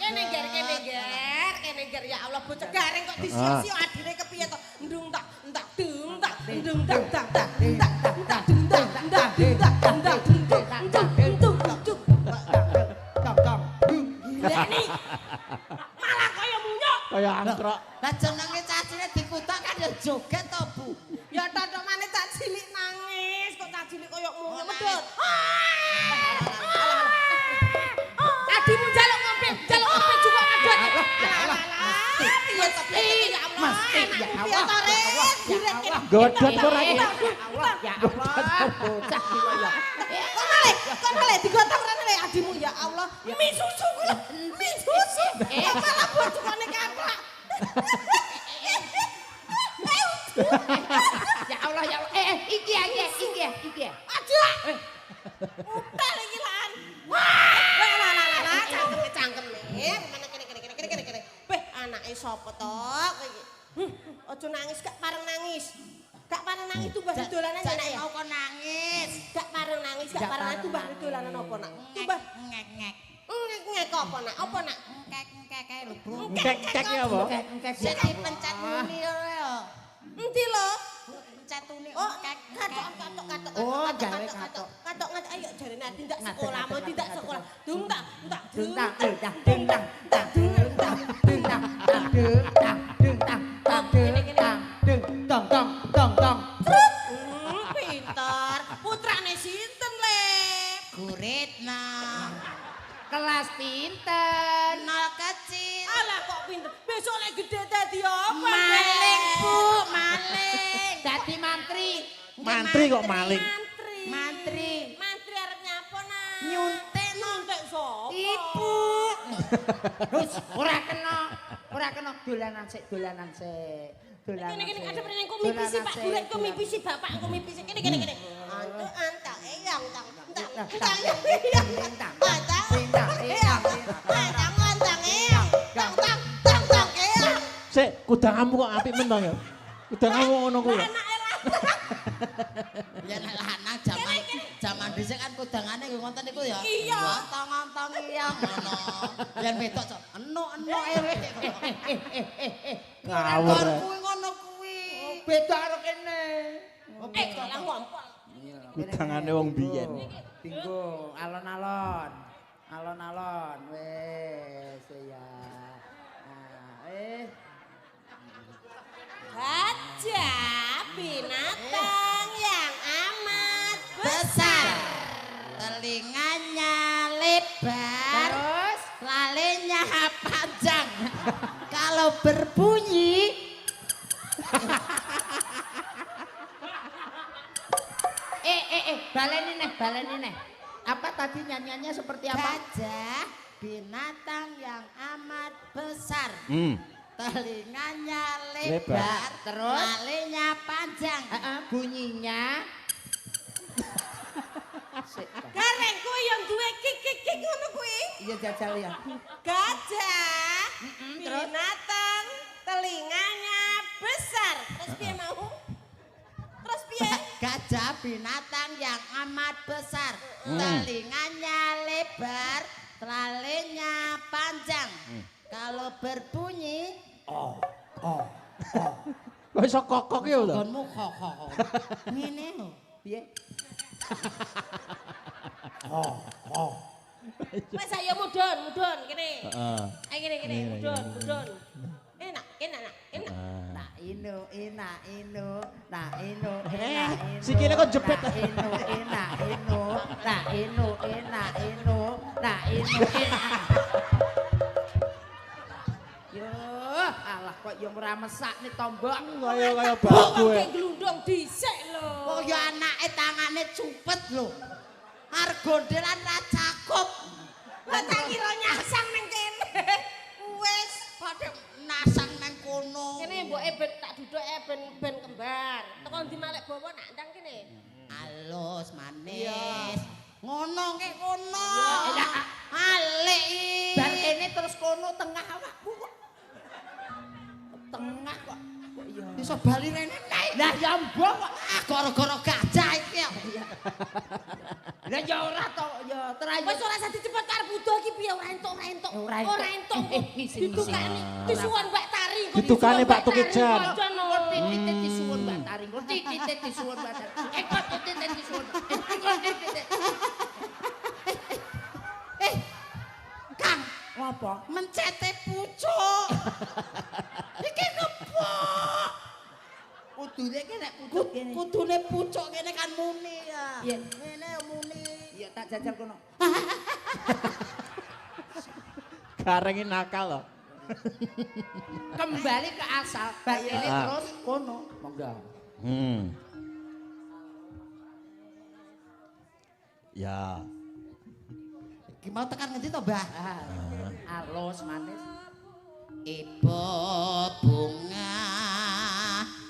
Kene ger ya Allah bocah garing kok disio-sio adine kepiye to? Ndung tak, entak dung tak, ndung tak tak tak, entak tak dung tak, entak entak dung tak, entak dung dung. Gileni. Malah kaya munyuk. Kaya angkrok. Lah jenenge cacine dikutak kan ya joget to, Bu. Ya totok maneh cah cilik nangis, kok cah cilik koyo munyuk medhot. Adimu jaluk ngombe juga medhot. Piye to piye ya Allah. Mesti ya Piye to Re? Direk kene. Godhot ora iki. Ya Allah, bocah iki kok ya. Kok malah digotong rene le adimu ya Allah. Mi susu kuwi. Mi susu. Malah bojone kaplak. Ya Allah, ya Allah. Iki ya. Aduh. Udah lagi lan. Lah cangkeme. Mana kene. Beh, anake sapa to kowe iki? Aja nangis, gak pareng nangis. Gak pareng nangis tumbah dolanan ya nak ya. Mau kok nangis. Gak pareng nangis tumbah dolanan apa nak? Tumbah Ngek-ngek. ngek apa nak? Apa nak? Ngek-ngek kae lho, Bro. Kek ya apa? Engkek Sing dipencet muni yo. Endi lho? Pencet muni. Oh, katok. Oh, gawe katok. Katok ayo jarene tindak sekolah, mau tindak sekolah. Dung tak. Pinter. Putrane sinten le? Guritna. Kelas pinten. Nol kecil. Alah kok pinter. Besok lek gede dadi apa? Maling, Bu, maling. Dadi mantri. Mantri kok maling. Mantri. Mantri arep nyapa nak? Nyuntik no. Nyuntik sapa? Ibu. Terus ora kena dolanan sik. Kene ada pernah kok mipisi Pak Gurek kok mipisi bapak kok mipisi kene. Antuk eyang tang. Sik, kudanganmu kok apik men to ya? Kudanganmu ngono kuwi ya? Ya nek lanang jaman dhisik kan kudangane nggo ngoten niku ya. Iya. Ngontong-ngontong iya ngono. Yen wedok cok enuk-enuk ewe. Ngawur. Kuwi ngono kuwi. Beda karo kene. Lah ngompol. Kudangane wong biyen. Dinggo alon-alon. Alon-alon wis ya. Kalau berbunyi baleni nih. Apa tadi nyanyiannya seperti apa? gajah binatang yang amat besar. Telinganya lebar, terus talinya panjang. Bunyinya Gareng kuwi yang duwe kik ngono kuwi. iya jajal ya. Gajah, terus? binatang, telinganya besar. Terus piye mau? Terus piye? Gajah binatang yang amat besar. Telinganya lebar, talinya panjang. Kalau berbunyi, Kok iso kokok ya lho? gonmu kok. Ngene lho. Piye? Wes ayo mudun kene. Heeh. Ayo kene mudun. Enak. Nah inu. Sikile kok jepit. Nah inu. Yo, alah kok yo ora mesakne tombok. Kaya Kok babu ya. kayak glundung dhisik lho. Oh ya anake tangane cupet lho. Arep gondelan ra cakup. Lah tak kira nyasang ning kene. Wes Padha nasang nang kono. kene mboke ben tak duduke ben kembar. Teko ndi malek bawa nak ndang kene. Alus manis. Ngono ke kono. Ya, Alik iki. bar kene terus kono tengah awakmu kok. Tengah kok. Kok iya. Iso bali rene nek. Lah ya mbok kok. Gara-gara gajah iki. Lah ya ora to, ya terayu. Wes ora usah dicepet karep butuh iki piye ora entuk. Ora entuk. Ngisi. Ditukani disuwun Mbak Tari. kok Ditukani disuwun Pak Tukijan. Tari, kono. Titik disuwun Mbak Tari. Titik disuwun Mbak Tari. Kok titik disuwun. Kang, Apa? mencete pucuk. Iki kepo. Kudune ki nek pucuk kene. Kudune pucuk kene kan muni ya. Iya. Ngene muni. Iya tak jajal kono. Gareng nakal loh. Kembali ke asal. Bar kene terus kono. Monggo. Ya. Iki mau tekan ngendi to, Mbah? Alus manis. Ibu bunga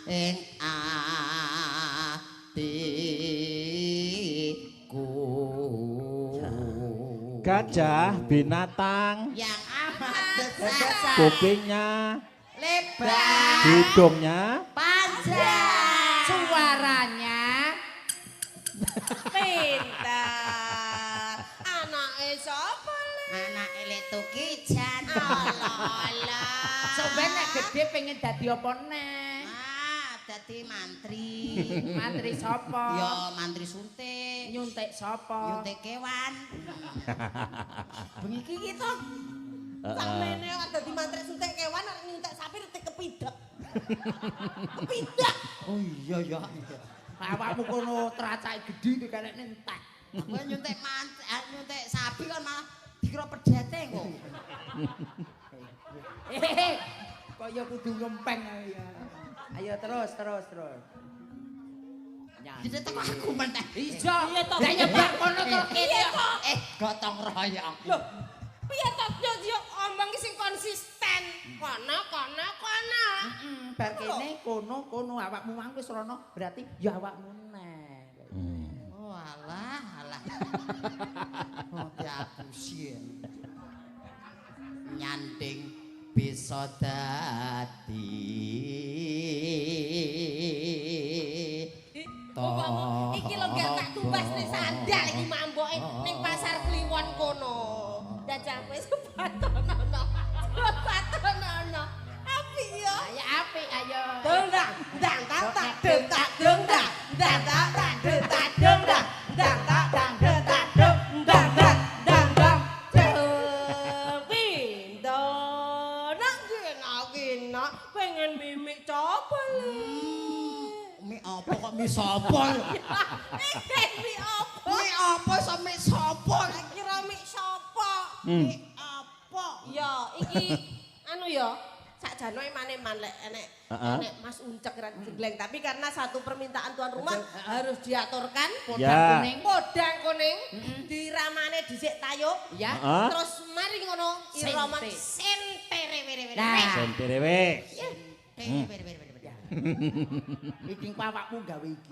ing atiku. Gajah binatang, Yang amat besar, kupingnya, lebar, hidungnya, panjang. Suaranya Pintar. Anake sapa le? Anak elek Tukijan. Allah. sampeyan nek gedhe pengen dadi apa neh? Dadi mantri. Mantri sapa? Ya mantri suntik. Nyuntik sapa? Nyuntik kewan. Bengi iki to. Samene ora dadi mantri suntik kewan arep nyuntik sapi retik kepidak. Kepidak. Oh iya ya. Awakmu kono tracake gedhi iki kalek entek. Aku nyuntik nyuntik sapi kan malah dikira pedete kok. Kaya kudu ngempeng ya. Ayo terus. Jadi teko aku meneh. Iso. Iya toh. Lah nyebar kono to kene. Gotong royong. Loh, piye to yo omong ki sing konsisten. Kono. Bar kene kono awakmu mang wis rono berarti ya awakmu neh. Oh alah. Oh diapusi. Nyanding bisa dadi Iki lho gak tak tumbas ning sandal iki mamboke ning pasar Kliwon kono. Dajal wis batonono. Apik ya. Ayo apik ayo. Dendang, dang tak tak dentak dendang. Dang tak tak dentak dendang. Dang tak tak dentak dendang. Dang. Pindo nak gina pengen mimik coba le. Mi apa kok mi sapa? Mi apa? Mi apa sama mi sapa? Kira mik sapa? Mi apa? Ya, iki anu ya ya sakjane emane-eman lek enek Mas Uncek ra jegleng tapi karena satu permintaan tuan rumah harus diaturkan Ya. podang kuning diramane dhisik tayub Ya. terus mari ngono irama sentere Senterewe. Iki awakmu gawe iki.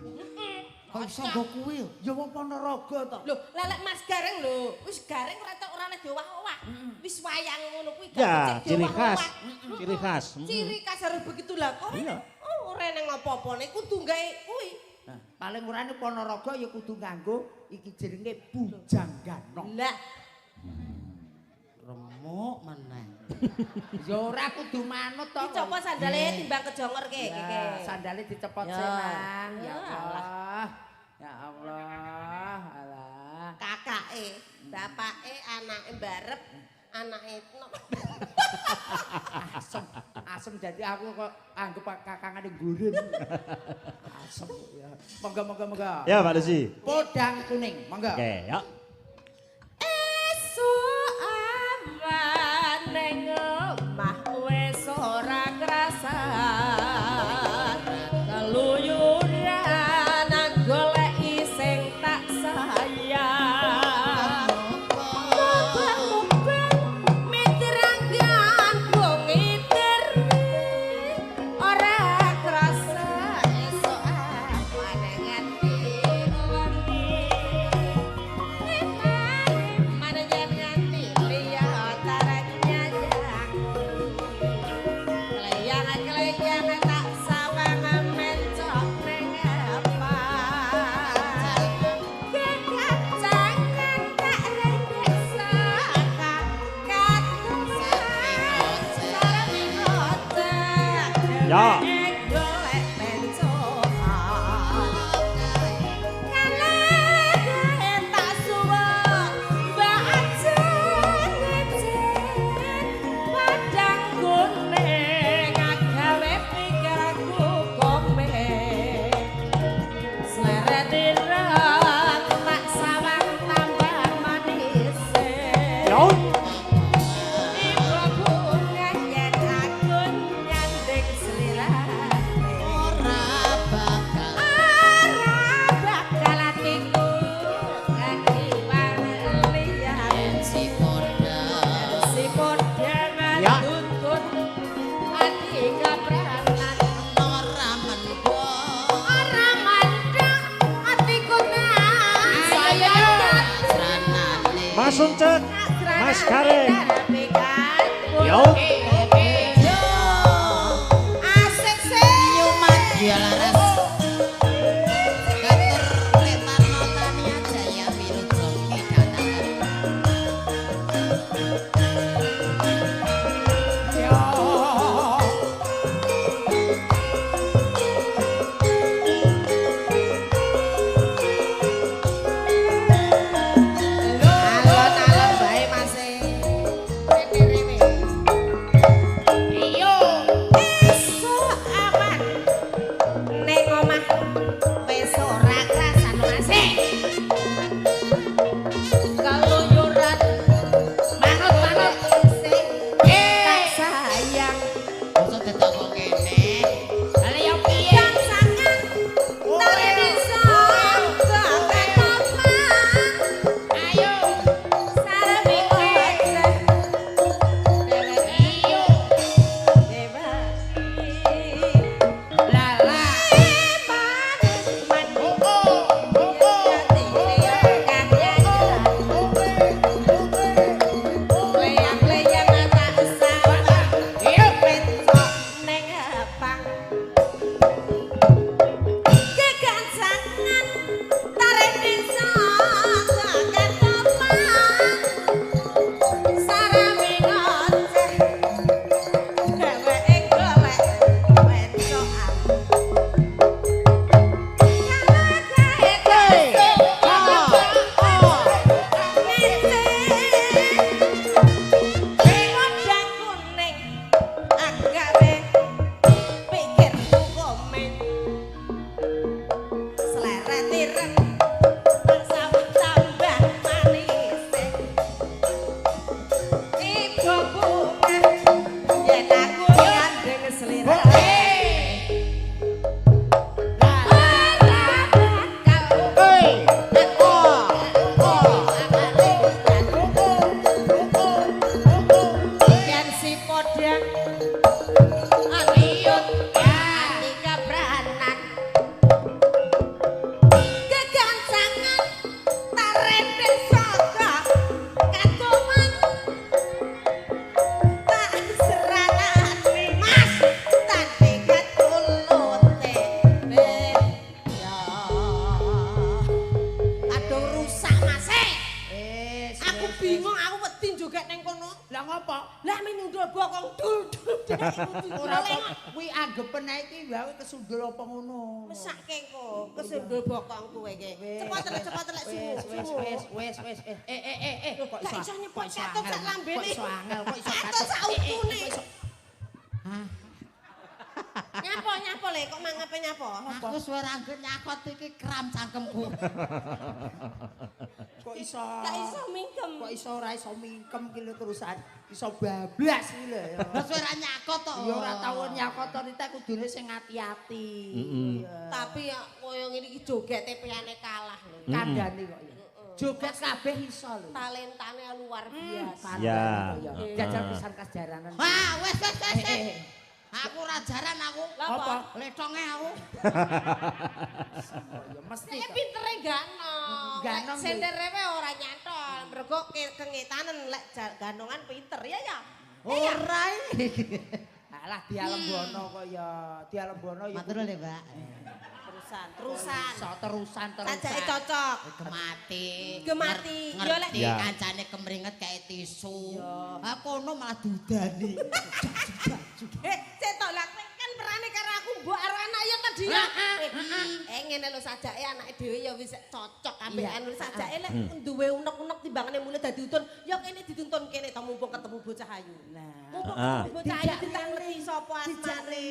Kok iso nggo kuwi? Ya wong Ponorogo to. lho lelek Mas Gareng lho wis gareng ora oleh diowah-owah wis wayang ngono kuwi Ya, ciri ciri khas. Ciri khas. ciri khas harus begitu lah kok Iya. ora nang apa-apa nek kudu gawe kuwi Nah, paling urane Ponorogo ya kudu nganggo iki jenenge bujanggano. lah Remuk meneh. Ya ora kudu manut to. dicopo sandale timbang kejonger ki Ya, sandale dicepot Ya. senang. Ya Ya Allah. Ya Allah. Alah. kakake bapake anake mbarep anake Asem jadi aku kok anggap kakangane gurin. Asem ya. Monggo. Ya, Pak Desi. Podang kuning, monggo. Oke, ya. esuk awan ning omah wis ora krasan keluyuran goleki sing tak sayang mubeng mitranggan bung ora krasa esuk awan nganti wengi mana jangan lihat taraknya keleyang tak sawang mencok neng apa kekancangan tak rendek saka katusan sarami kotak Ya. golek mencokan tak suwa baca padang kuning gawe pikirku komen sleret ireng tak sawang tambah manis Ya. ibu bunga yen aku nyanding selirane ora bakal atiku ngakiwang liyan si podang Ya. tuntut ati kapranan ora mandang atiku nang sayang Mas Uncek, Mas Gareng. Yo. asik sih Nyumat dia laras. Katur Letarno Tania Jaya Wilujogi Danakan. alon-alon bae Mas rewe iyo esuk awan ning omah wis ora krasan Mas keluyuran manut tak sayang Masa ditakok kene. lha yo piye sangan tare bisa gak apa ayo saremi kowe iyo lala leyang-leyang tak sabar ning Ora apa kuwi anggepen ae iki wae kesundul apa ngono. Mesake kok, kesundul bokong kowe iki. Cepet lek Wes. Kok Gak iso nyepot satu sak lambene. Kok iso angel, kok iso Satu sak utune. Nyapo le kok mangape nyapo? Aku suwe rangget nyakot iki kram cangkemku. Kok iso? Gak iso mingkem. Kok iso ora iso mingkem ki lho terusan iso bablas iki lho ya. Lah suwe ra nyakot to. Ya ora tau nyakot to nita kudune sing ati-ati. Tapi ya koyo ngene iki jogete piyane kalah lho. Kandhane kok ya. Joget kabeh iso lho. Talentane luar biasa. Ya. Jajal pisan kas jaranan. Wah, wes. Aku ora jaran aku. Apa? Letonge aku. Ya mesti Nek kok. pintere ganong. Ganong, Senderewe ora nyantol. Mergo kengetanen lek ganongan pinter ya ya. Ora iki. Alah dialembono kok ya. Dialembono ya. Matur nuwun, Mbak. Terusan. Iso terusan. Sajake cocok. Gemati. Ya lek Ya. Kancane kemringet kayak tisu. Ha kono malah dudani. cetok lah kowe kan perane karo aku mbok karo anak ya tadi ya. Ngene lho sajake anake dhewe ya wis cocok ambekan wis sajake lek duwe unek-unek timbangane mulai dadi utun ya kene dituntun kene to mumpung ketemu bocah ayu. Mumpung ketemu bocah ayu ditangerti sapa asmane.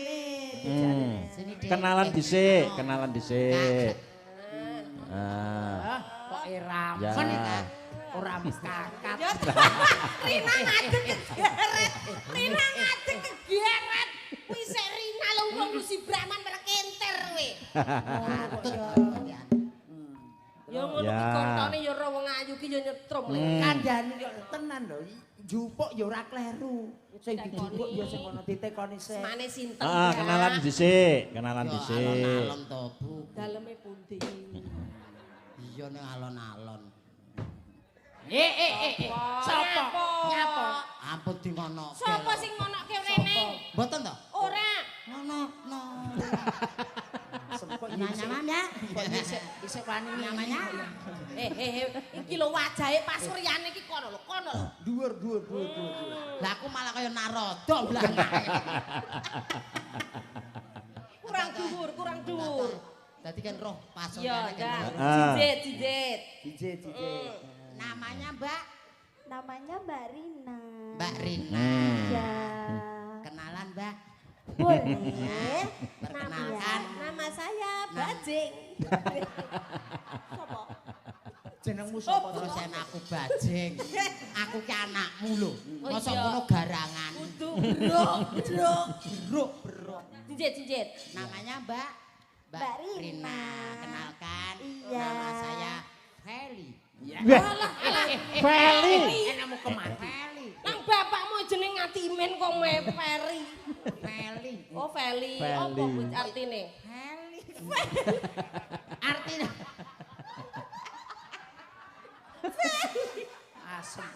Sini Dek. Kenalan dhisik. Kok era Ya. ora wis kakak. Ya, Rina ngadeg kegeret. Rina ngadeg kegeret. Wis Rina lho wong si Brahman merkenter kowe. Ya ngono Ya. ki kontone ya ora wong ayu ki ya nyetrum lho. Kandhane kok tenan lho. Jupuk ya ora kleru. Sing dijupuk ya sing ngono ditekoni sik. Semane sinten? Kenalan dhisik. Alon-alon to, Bu. Daleme pundi? Iya ning alon-alon. Sapa? Nyapa? Ampun di ngono. Sapa sing ngonoke rene? Mboten to? Ora. Ngono. Kok Nyaman ya? Kok isik wani Namanya? Iki lho wajahe pasuryane iki kono lho. Dhuwur. Lah aku malah kaya naroda blangake. Kurang dhuwur. Dadi kan roh Iya, pasuryane enggak. kan. Cijet. Dijit. Namanya Mbak Namanya Mbak Rina. Mbak Rina. Ya. Kenalan, Mbak. Boleh. Perkenalkan. Nama saya Bajing. Sopo? Jenengmu sapa Terus yen aku Bajing. Aku ki anakmu lho. Oh, Mosok iya. ngono garangan. Kudu Bruk. Cijet. Namanya Mbak Mbak Rina. Rina. Kenalkan. Iya. Nama saya Feli. Feli. Enakmu kemana? Feli. Nang bapakmu jeneng Ngatimin kok me Ferry. Feli. Oh, Feli. Feli. Apa kuwi artine? Feli. Artinya asem.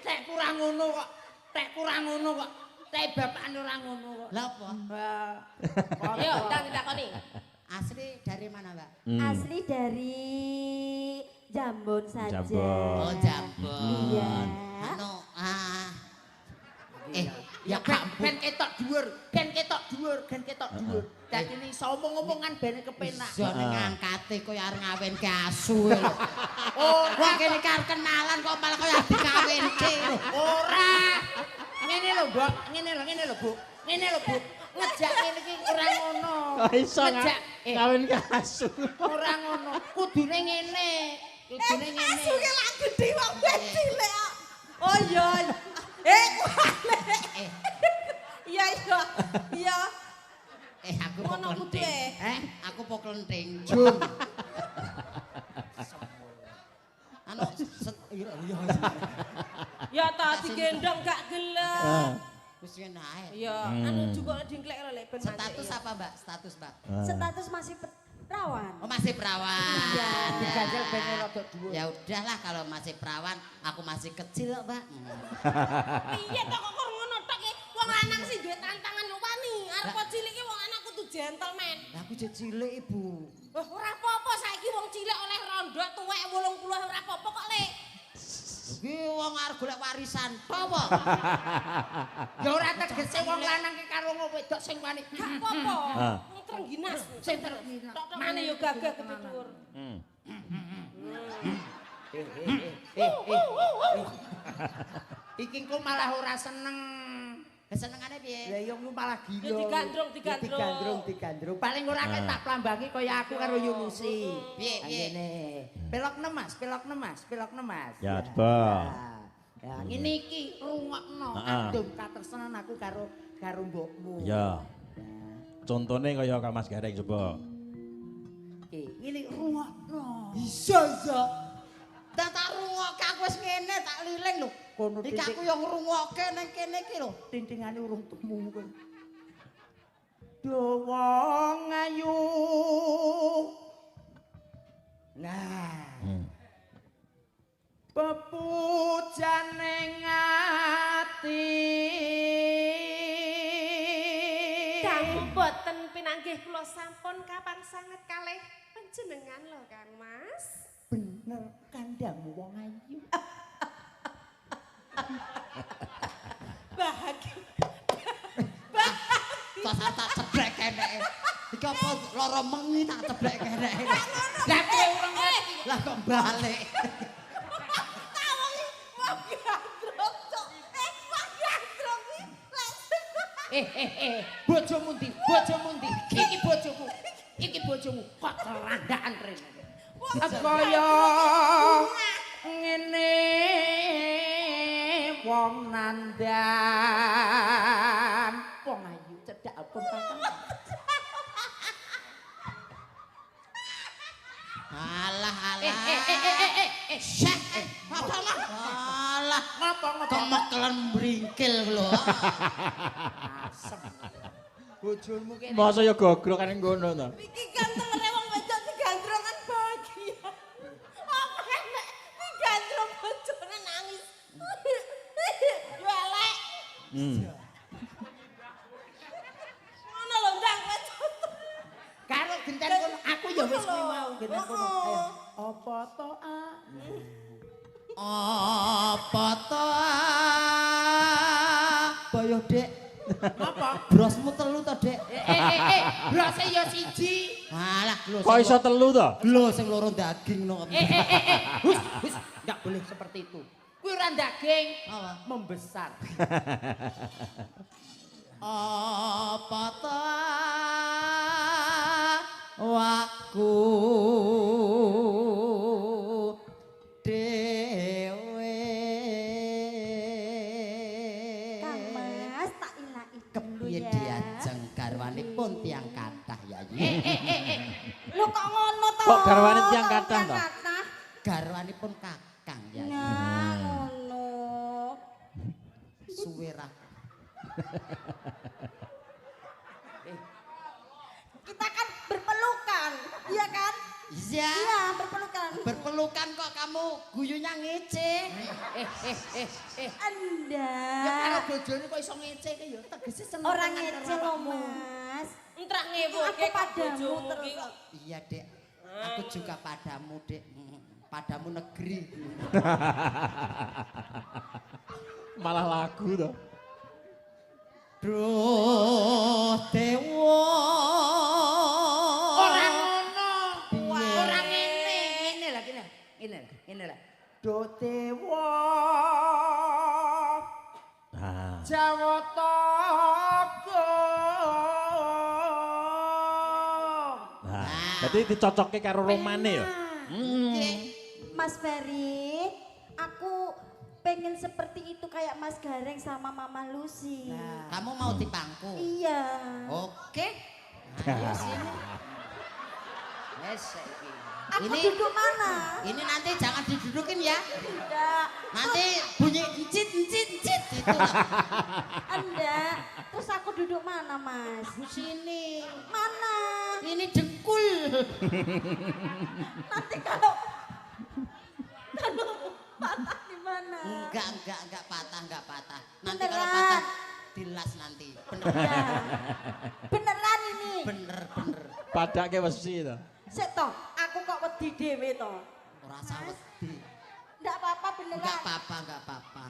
Tek kurang ngono kok. Tek bapakane ora ngono kok. Lah apa? Yo, ndang ditakoni. Asli dari mana, Mbak? Asli dari Jambon saja. Jambon. Oh, Jambon. Iya. Anu, Ya ben ketok dhuwur. Dadi ini iso omong-omongan ben kepenak. Iso ning ngangkate koyo arep ngawinke asu lho. Oh, wong kene karo kenalan kok malah koyo arep dikawinke lho. Ora. Ngene lho, Mbok. Ngene lho, Bu. Ngejak ngene iki ora ngono. Kok iso kawin kasu. Ora ngono. Kudune ngene. Asu ki lak gedhe wong cilik kok. Oh iya. Iya. Aku Ngono pokok kudu lenting. Aku pokok lenting. Jun. Anu, Ya ta digendong gak gelem. wis ngene ae. Iya, anu juga dingklek lho lek ben Status apa, Mbak? Status, Mbak? Status masih perawan. Oh, masih perawan. Iya. Dijajal ben rada dhuwur. Ya udahlah kalau masih perawan, aku masih kecil kok, Mbak. Iya to kok ngono tok ki. Wong lanang sing duwe tantangan lho wani. Arep cilik ki wong anak kudu gentleman. Lah aku jek cilik, Ibu. Ora apa-apa saiki wong cilik oleh rondo tuwek 80 ora apa-apa kok lek. Iki Ki wong arep golek warisan apa? Ya ora tegese wong lanang ki karo wedok sing wani. Gak apa-apa. Ah. Wong trengginas. Sing terus Tok-tokane yo gagah ketidur. Iki kok malah ora seneng. Senengane piye? Lah yo malah gila. Ya digandrung. Digandrung. Paling ora tak plambangi kaya aku karo Yunusi. Piye? Ngene. Pelok nemas. Ya, coba. Ya, ngene iki rungokno adum katresnan aku karo mbokmu. Ya. Contone kaya Kak Mas Gareng coba. Iki ngene rungokno. Iya. Tak rungokke aku wis ngene tak liling lho. Kono Iki aku yo ngrungokke ning kene iki lho. tintingane urung temu kowe. Dawa ngayu. Nah. Pepujane ngati. Dangu boten pinanggih kula sampun kapan sanget kalih panjenengan lho Kang Mas. Bener kandangmu wong ayu. Bahagia. Tak ceblek kene. Iki apa lara mengi tak ceblek kene. Lah kowe urung ngerti. Lah kok balik. Tawangi wong gandrung cok. Wong gandrung iki. Bojomu ndi? Iki bojomu. Kok kerandakan rene. Kaya ngene wong nandan. Wong ayu cedhak pun patang. Alah. Apa mah? Alah. Ngapa? Kemekelen bringkil lho. Asem. Bojomu kene. Masa ya gogrok kan ngono to. Iki ganteng wong wedok digandrung kan bahagia. Apa enek digandrung bojone nangis. Yo elek. Ngono lho ndang wedok. Karo genten kono aku ya wis kuwi mau genten kono. Ayo. Apa to Apa to? Boyo Dek. Apa? Brosmu telu to, Dek? Brose ya siji. Alah, lho. Kok iso telu to? Lho sing loro daging no. Hus, enggak boleh seperti itu. Kuwi ora daging, Apa? membesar. Apa to? Waku dewe. Kang Mas tak ilaki dulu Kepiye ya. diajeng garwanipun tiyang kathah ya. Lho kok ngono to? Kok garwane tiyang kathah to? Garwanipun Kakang ya. Nah, ngono. Suwe ra. Kita kan berpelukan, iya kan? Iya. Iya, berpelukan. Berpelukan kok kamu guyunya ngece. Anda. Ya karo bojone kok iso ngece ki ya tegese seneng. Orang tenan ngece karo loh, awakmu. Mas. Entrak Aku ngewoke kok padamu bojomu terus. ki kok. Iya, Dek. Aku juga padamu, Dek. Padamu negeri. Malah lagu to. Duh dewa. Ora ngono. Ora ngene. Ngene lah kene. Ngene lah. Do dewa. Nah, Jawata nah. Jadi dicocokke karo romane ya. Mas Ferry, aku pengen seperti itu kayak Mas Gareng sama Mama Lucy. Kamu mau dipangku? Iya. Oke. Ayo sini. Wes saiki. Aku Ini- duduk mana? Ini nanti jangan didudukin ya. Tidak. Nanti bunyi encit gitu. Anda. Terus aku duduk mana, Mas? Sini. Mana? Ini dengkul. Nanti kalau patah di mana? Enggak patah. Nanti kalau Beneran. patah dilas nanti. Bener. Ya. Beneran ini. Bener. Padake wesi to. Sik toh, aku kok wedi dhewe toh. Ora usah wedi. Ndak apa-apa beneran. Enggak apa-apa, enggak apa-apa.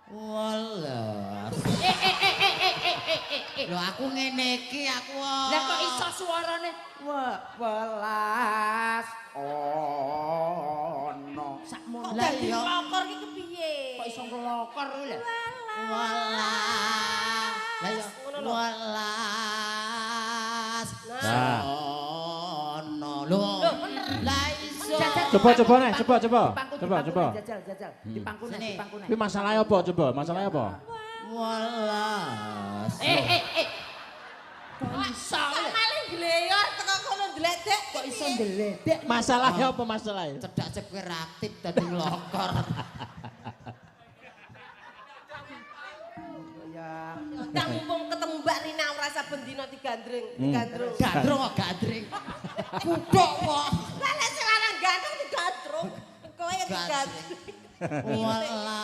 Walah. Lho aku ngene iki aku. Lah kok iso suarane welas ono sakmono. Kok Lah dadi iya. lokor iki kepiye? Kok iso ngelokor kuwi lho. Walah. Lah ya Ngono lho. walas. Nah. Sono lho. Lah iso. Coba nih, coba. Jajal. Dipangkune, Sini. dipangkune. Kuwi masalahnya apa coba? Masalahnya apa? Walas. Kok iso Kok lho. maling gleyor teko kono ndledek. Kok iso ndeledek. Masalahnya apa masalahnya? Cedak sik kowe reaktif dadi nglokor. Ya. Cak mumpung ketemu Mbak Rina ora saben dina digandreng, digandrung. Gandrung kok gandring. Kuthuk kok. Lah lek sing lanang gandrung digandrung. Kowe yang digandrung. Walas.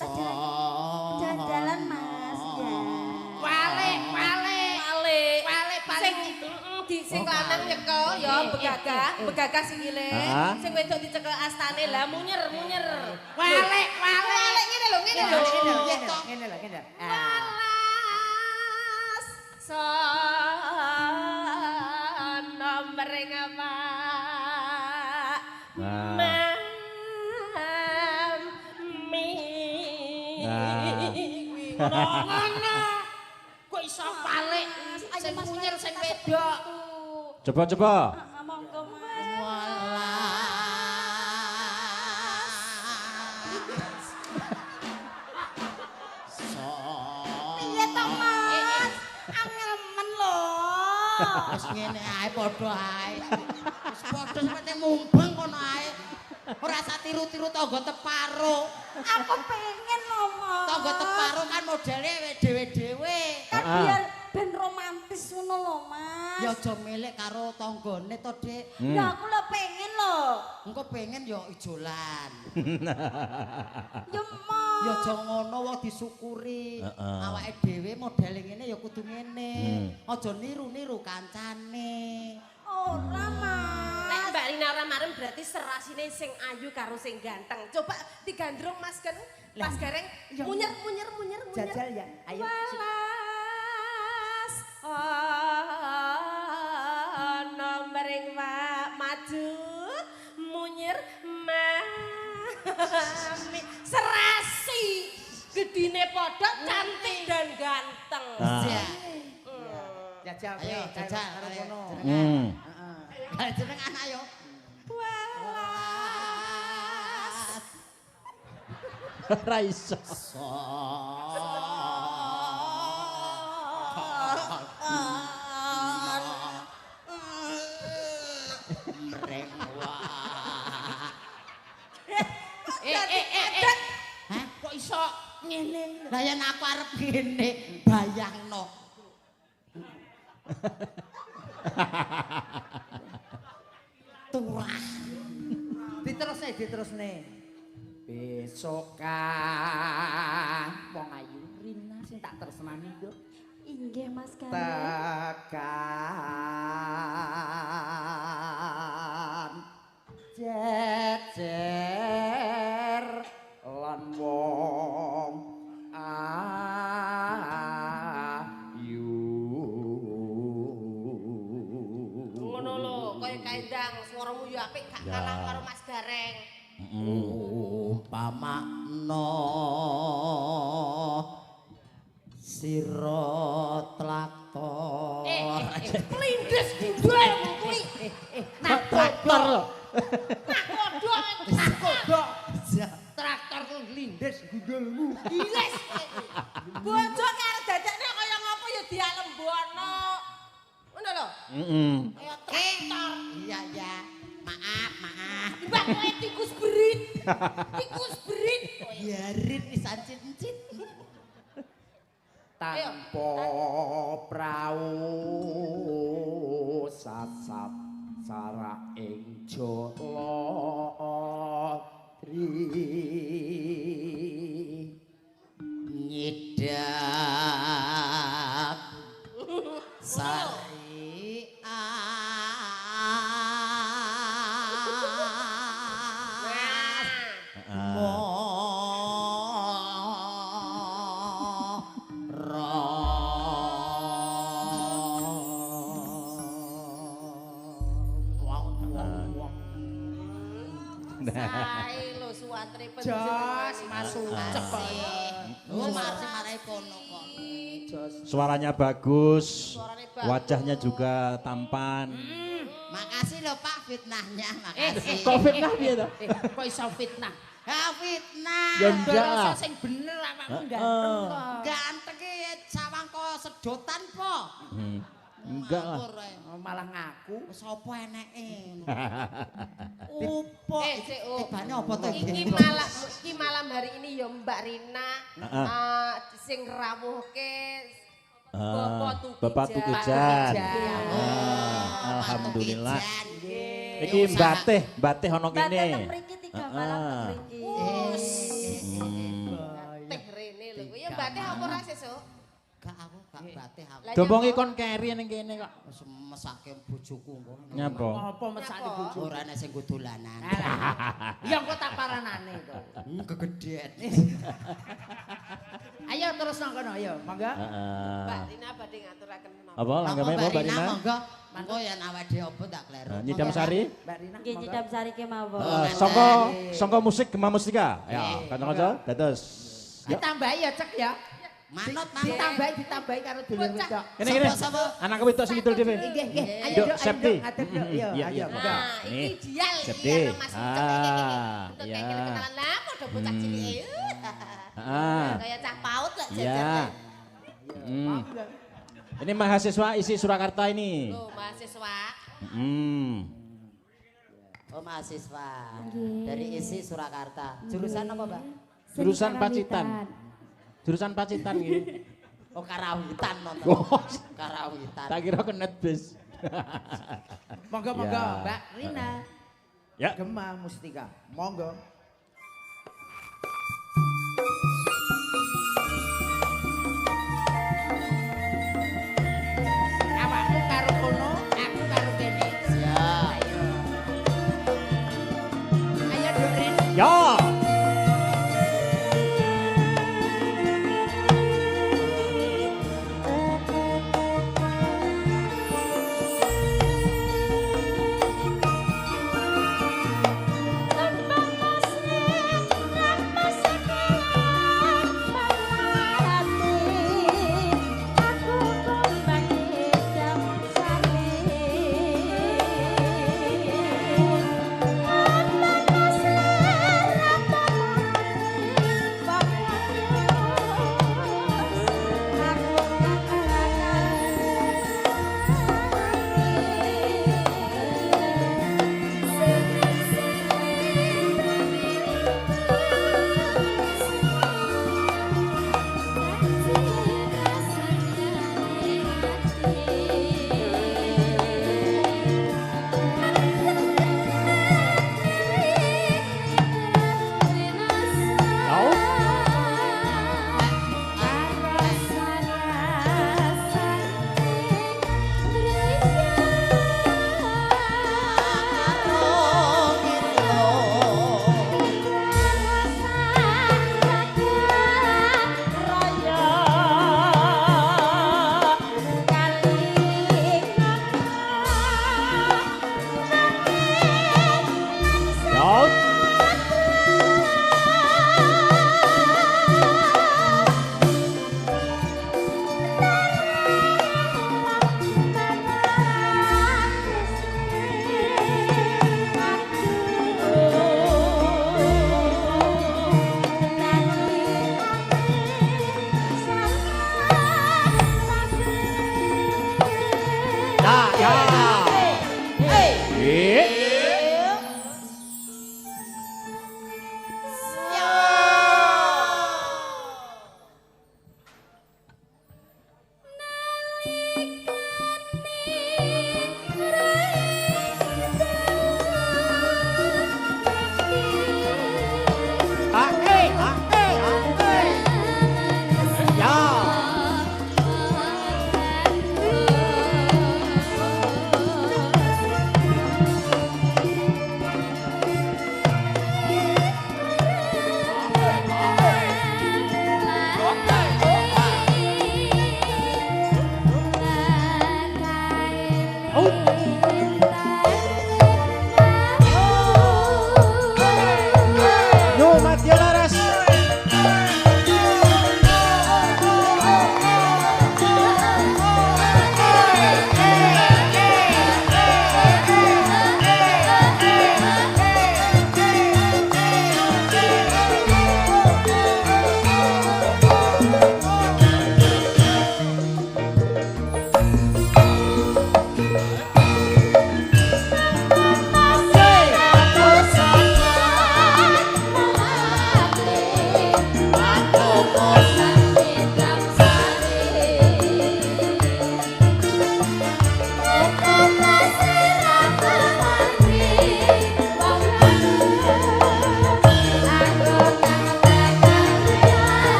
Kita jalan-jalan, Mas. Ya. Wale paling sing lanang nyeko ya begagah sikile. Heeh. Sing wedok dicekel astane lah munyer. Wale. Ngene lho. Ngene lho. Alas sono mring apa? Nah. Ngono. Kok iso balik sing munyer sing wedok. Coba. Monggo, Mas. Walas. Piye to, Mas? Angel men lho. Wis ngene ae padha ae. Wis padha seperti mumbang kono ae. Ora usah tiru-tiru tangga teparo. Aku pengen lho, Mas. Tangga teparo kan modele dhewe-dhewe. Kan biar ben romantis ngono lho, Mas. Ya aja melek karo tanggane to, Dik. Ya aku lho pengen lho. Engko pengen ya ijolan. Ya, Mas. Ya aja ngono wae disyukuri. Heeh. Awake dhewe modele ngene ya kudu ngene. Aja niru-niru kancane. Ora, Mas. Nek Mbak Rina ora marem berarti serasine sing ayu karo sing ganteng. Coba digandrung Mas Gareng munyer. Jajal ya. Ayo. Walas ana mring maju munyer mami serasi gedine padha cantik dan ganteng. Ya. Jajal. Ayo jajal karo ayo. kono. Hmm. Kayak jeneng anak yo. Walas Ora iso. Hah? Kok iso ngene? Lah yen aku arep ngene, bayangno. Turah. Diterusne. Besokan wong ayu Rina sing tak tresnani yo. Inggih, Mas Gareng. Tekan jejer lan wong ayu. ngono lho kaya kaendang swaramu yo apik gak Ya. kalah karo Mas Gareng. Umpamakno sira traktor. Kelindes gundul kuwi. Nah, traktor lho. Nak kodok. Traktor ku lindes gundulmu. Giles. Bojo karo dadekne kaya ngopo ya dialembono. Ngono lho. Heeh. Kaya traktor. Iya ya. Maaf. Mbak kowe tikus berit. Tikus berit. Biarin pisan cincin. Tanpa prau sasap sarak ing Jolodri Nyedak sari Jos, Mas Ucep. Oh, masih marai kono kok. Jos. Suaranya bagus. Suaranya bagus. Wajahnya juga tampan. Makasih loh Pak fitnahnya, makasih. Kok fitnah piye to? Kok iso fitnah? Ya fitnah. Ya enggak lah. Rasa sing bener awakmu ganteng kok. Ganteng ki sawangko sedotan po. Enggak lah. Ngawur, ae. Oh, malah ngaku. Sapa eneke? Upo. Cek, oh. Tibane apa to? Iki malam hari ini ya Mbak Rina sing rawuhke Bapak Tukujan. Alhamdulillah. Iki Mbah Teh ono Mbak kene. datang mriki 3 malam mriki. Teh rene lho. Ya Mbak Teh apa ra sesuk? Gak aku gak batih aku. Lah, Dompongi nyapa? kon keri ning kene kok. Wis mesake bojoku engko. Nyapa? Apa mesake bojo? Ora ana sing dolanan. Ya engko tak paranane to. Kegedhen. Ayo terus nang kono, ayo. Monggo. Mbak Rina badhe ngaturaken menapa? Apa langgame apa Mbak Rina? Monggo. Monggo ya awake apa tak kleru. Nyidam Sari. Mbak Rina. Nggih nyidam sari ke mawon. Songko musik Gema Mustika. Ya, kanca-kanca dados. Ditambahi ya cek ya. Manut Ditambahi karo dulur wedok. Kene. Sapa? Anak wedok sing kidul dhewe. Nggih, nggih. Ayo Duk, Duk, Septi. ayo ngatur Duk. Yo, Iya, ayo. iya. Monggo. Nah, Nih, iki Dial Septi. iki karo Mas Ucep iki. Untuk Ya. kayak kenalan lah padha bocah cilik. Kayak cah paut lah Iya. jajan. Monggo. Ini mahasiswa isi Surakarta ini. Loh, mahasiswa. Oh mahasiswa. Nggih. Dari isi Surakarta. Jurusan apa, Mbak? Jurusan Pacitan. Jurusan Pacitan iki. Oh Karawitan nonton. Oh. Karawitan. Tak kira kenet bis. Monggo, monggo. Ya. Mbak Rina. Ya. Gema Mustika. Monggo. Awakmu karo kono, aku karo kene. Siap. Ayo Duk Rin. Ya. Tanpa mas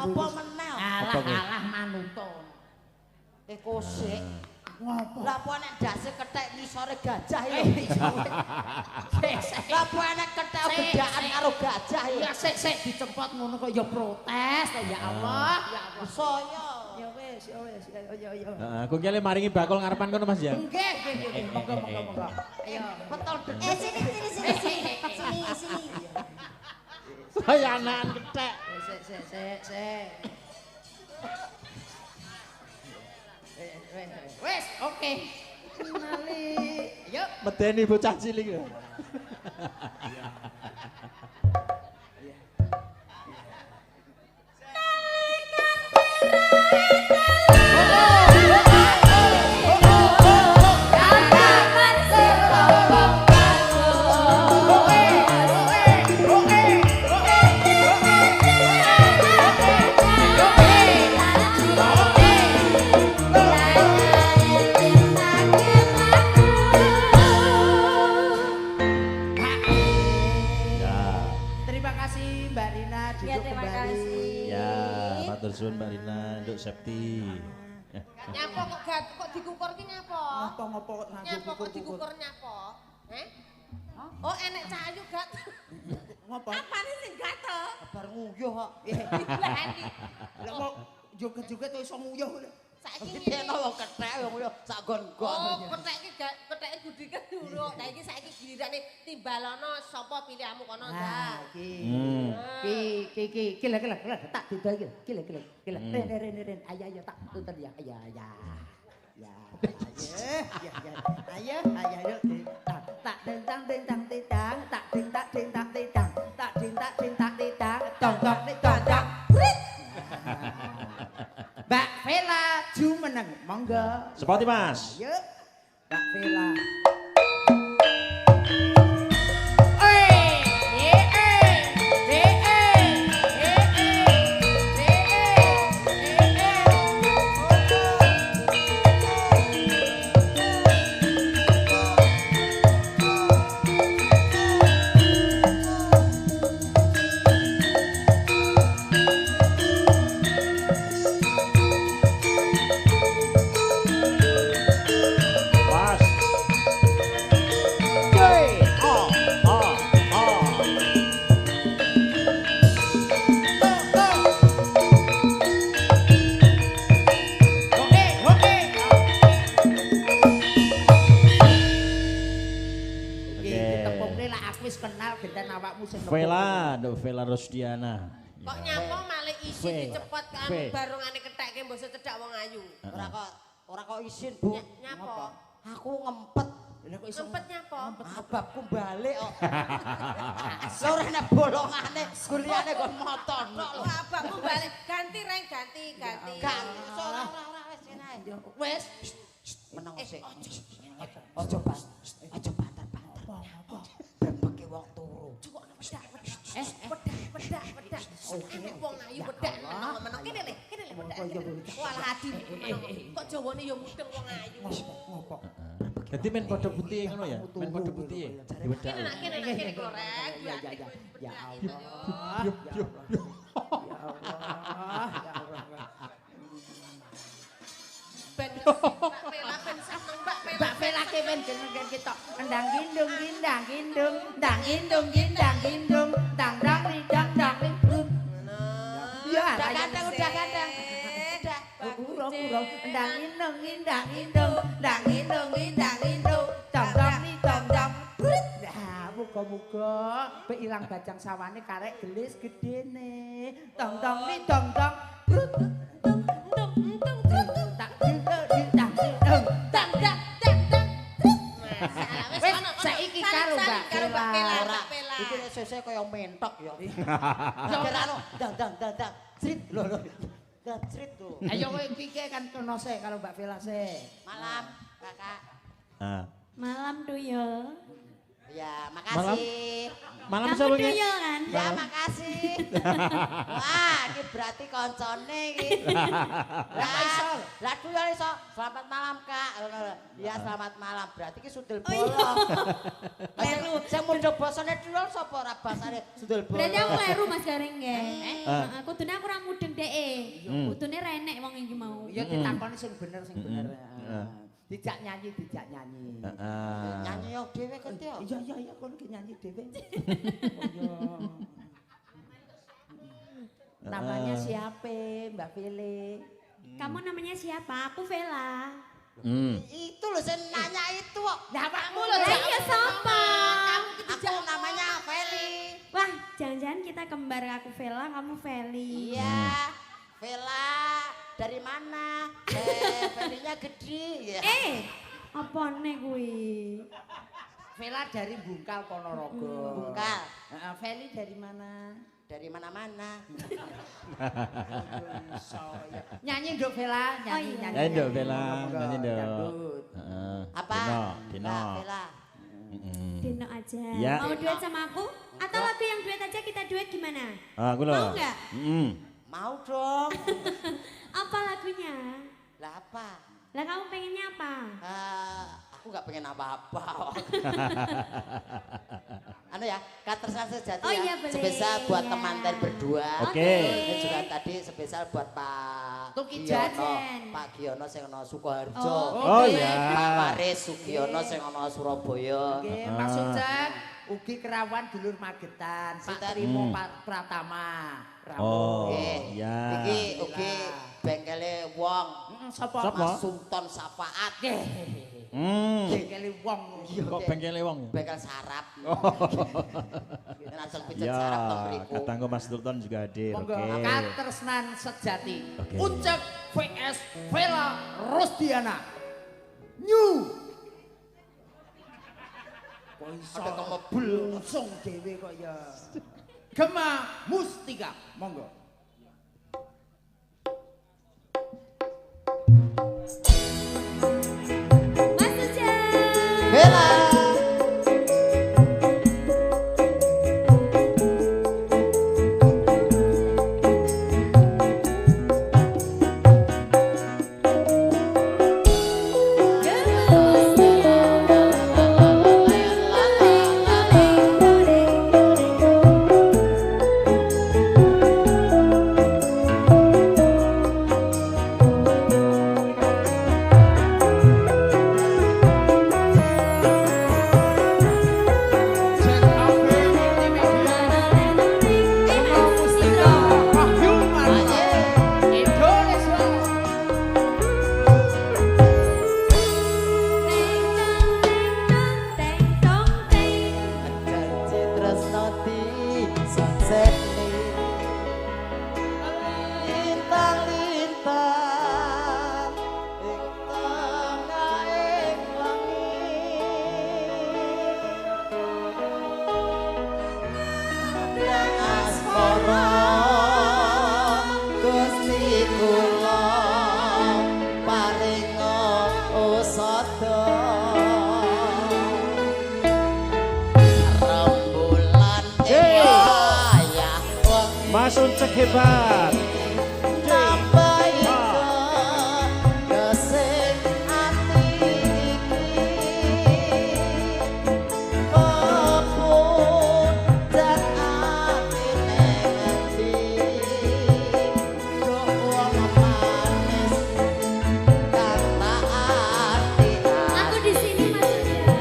Apa meneh? Alah manutun. Kosik. Ngopo? Lah apa nek dase kethek ngisore gajah ya. Lah apa nek kethek bedaan karo gajah ya. Ya sik dicempot ngono kok ya protes to ya Allah. Ya Allah. Saya. Ya wis, ya. Heeh, kok kele maringi bakul ngarepan kono Mas ya. Nggih. Monggo. Ayo. Betul Sini. Saya anakan kethek. Sik. Wes, oke. Nali. Yuk. Medeni bocah cilik. Terima kasih Mbak Rina duduk Ya, terima kembali. kasih. Ya, matur suwun Mbak Rina untuk Septi. Nyapa kok dikukur ki nyapa? Ngopo Nyapa kok dikukur nyapa? Oh enek cahayu gat. Ngopo? Apane sing gatel? bar nguyuh kok. Dilani. Lah kok joget-joget kok iso nguyuh lho. Saiki Dene wong kethek ya nguyuh sak gon-gon. Oh, ketheke gudike dulu. Lah iki saiki gilirane timbalono sapa pilihanmu kono Nah, ndak. iki lah tak dida iki. Gila. Ren. Ayo tak tuntun ya. Ayo. Ya. Ayo. Tak dentang tidang, tak dentang tidang. Tong. Mbak Vela jumeneng, monggo. Sepati Mas. Ayo. Mbak Vela. Mas. Yeay. Oh. Iki tepungnya lah aku wis kenal genten awakmu sing Vela, Nduk Vela Rosdiana. Kok nyapa malah isi Ve. dicepot kan Ve. barungane ketheke mbok cedak wong ayu. Ora kok isin, Bu. Nyapa? Aku ngempet. Lah kok iso Ngempet nyapa? Ababku balik kok. Sore nek bolongane kuliane kon motor. Kok abakmu balik ganti reng ganti. Gak, ora wis kene ae. wis Meneng sik. Aja banter. Brebeke wong turu. Pedak. Enek wong ayu pedak meneng kene le pedak. Walah adi. Kok jawane ya mudeng wong ayu. ngopo. Jadi main kode putih ngono ya? Main kode putih ya? Di wedak. Kene korek. Ya Allah. Ben Mbak Vela ben seneng Mbak Vela. Mbak Vela kemen jenengan kita endang gindung dang ridang ridung. Ya, Udah ganteng. Udah. urung endang gindung dang ridung dong. Nah, muga-muga be ilang bajang sawane karek gelis gedene. Dong. Wes saiki karo Mbak Vela. Iki nek sese kaya mentok ya. Kira anu dang. Crit lho. Dah crit tuh. Ayo kowe iki kan kono sik karo Mbak Vela sik. Malam, Kakak. Nah, Malam Duyo. Ya, makasih. Malam Kamu sapa ki? tuyul kan? Ya, makasih. Wah, ini berarti koncone iki. Lah tuyul iso. Selamat malam, Kak. Ya, selamat malam. Berarti ki sundel bolong. Kleru. Sing mundho basane tuyul sapa ora basane sundel bolong. Berarti aku kleru Mas Gareng nggih. Heeh, kudune aku ora mudeng dheke. Kudune ra enek wong iki mau. Ya ditakoni sing bener sing bener. Dijak nyanyi, dijak nyanyi. Nyanyi yo dhewe kente yo. Iya kono ki nyanyi dhewe. Namanya siapa, Mbak Vele? Kamu namanya siapa? Aku Vela. Itu loh saya nanya itu kok. Nyamamu Lah iya sapa? Aku namanya Feli. Wah, jangan-jangan kita kembar, aku Vela, kamu Feli. Iya, Vela dari mana? Felinya gede. Ya. Apa nih kuwi? Vela dari Bungkal Ponorogo. Bungkal. Veli dari mana? Dari mana-mana. Nyanyi dong Vela, nyanyi. Nyanyi dong Vela, nyanyi dong. Dangdut. Apa? Dino. Nah, Vela. Dino aja. Ya. Mau duet sama aku? Atau lagu yang duet aja kita duet gimana? Aku loh. Mau nggak? Mau dong. Apa lagunya? Lah apa? Lah kamu pengennya apa? Aku nggak pengen apa-apa. Anu ya, Katersan Sejati Oh, ya. iya, boleh. Spesial buat Iya. temanten berdua. Oke. Ini juga tadi spesial buat Pak Tuki Giono. Jajan. Pak Giono sing ana Sukoharjo. Oh Oke. ya. Pak Waris Sugiono sing ana Surabaya. Oke, Mas Sujak, ugi kerawan dulur Magetan, Pak Sinten? Trimo Pratama. Oh, Nggih. ya. Iki ugi bengkele wong. Sapa? Sapa? Mas Sultan Safaat. Bengkele wong. Kok bengkele wong ya? Bengkel sarap. Langsung pijet Ya, sarap teng mriku. katangku Mas Sultan juga hadir. Monggo Oke. Katresnan Sejati. Oke. Ucap VS Vela Rosdiana. New. Kok iso Ada kok mebul. langsung dhewe kok ya. Gema Mustika. Monggo. Mas Sujak. Bella. Janji tresno di sunset lintang-lintang ing tengahing langit yang asmara Gusti kula paringa usada rembulan wayah wengi Mas Uncek hebat. nambahi kesing ati iki pepucat atine ngendi duh wong manis kata ati Aku di sini Mas Sujak.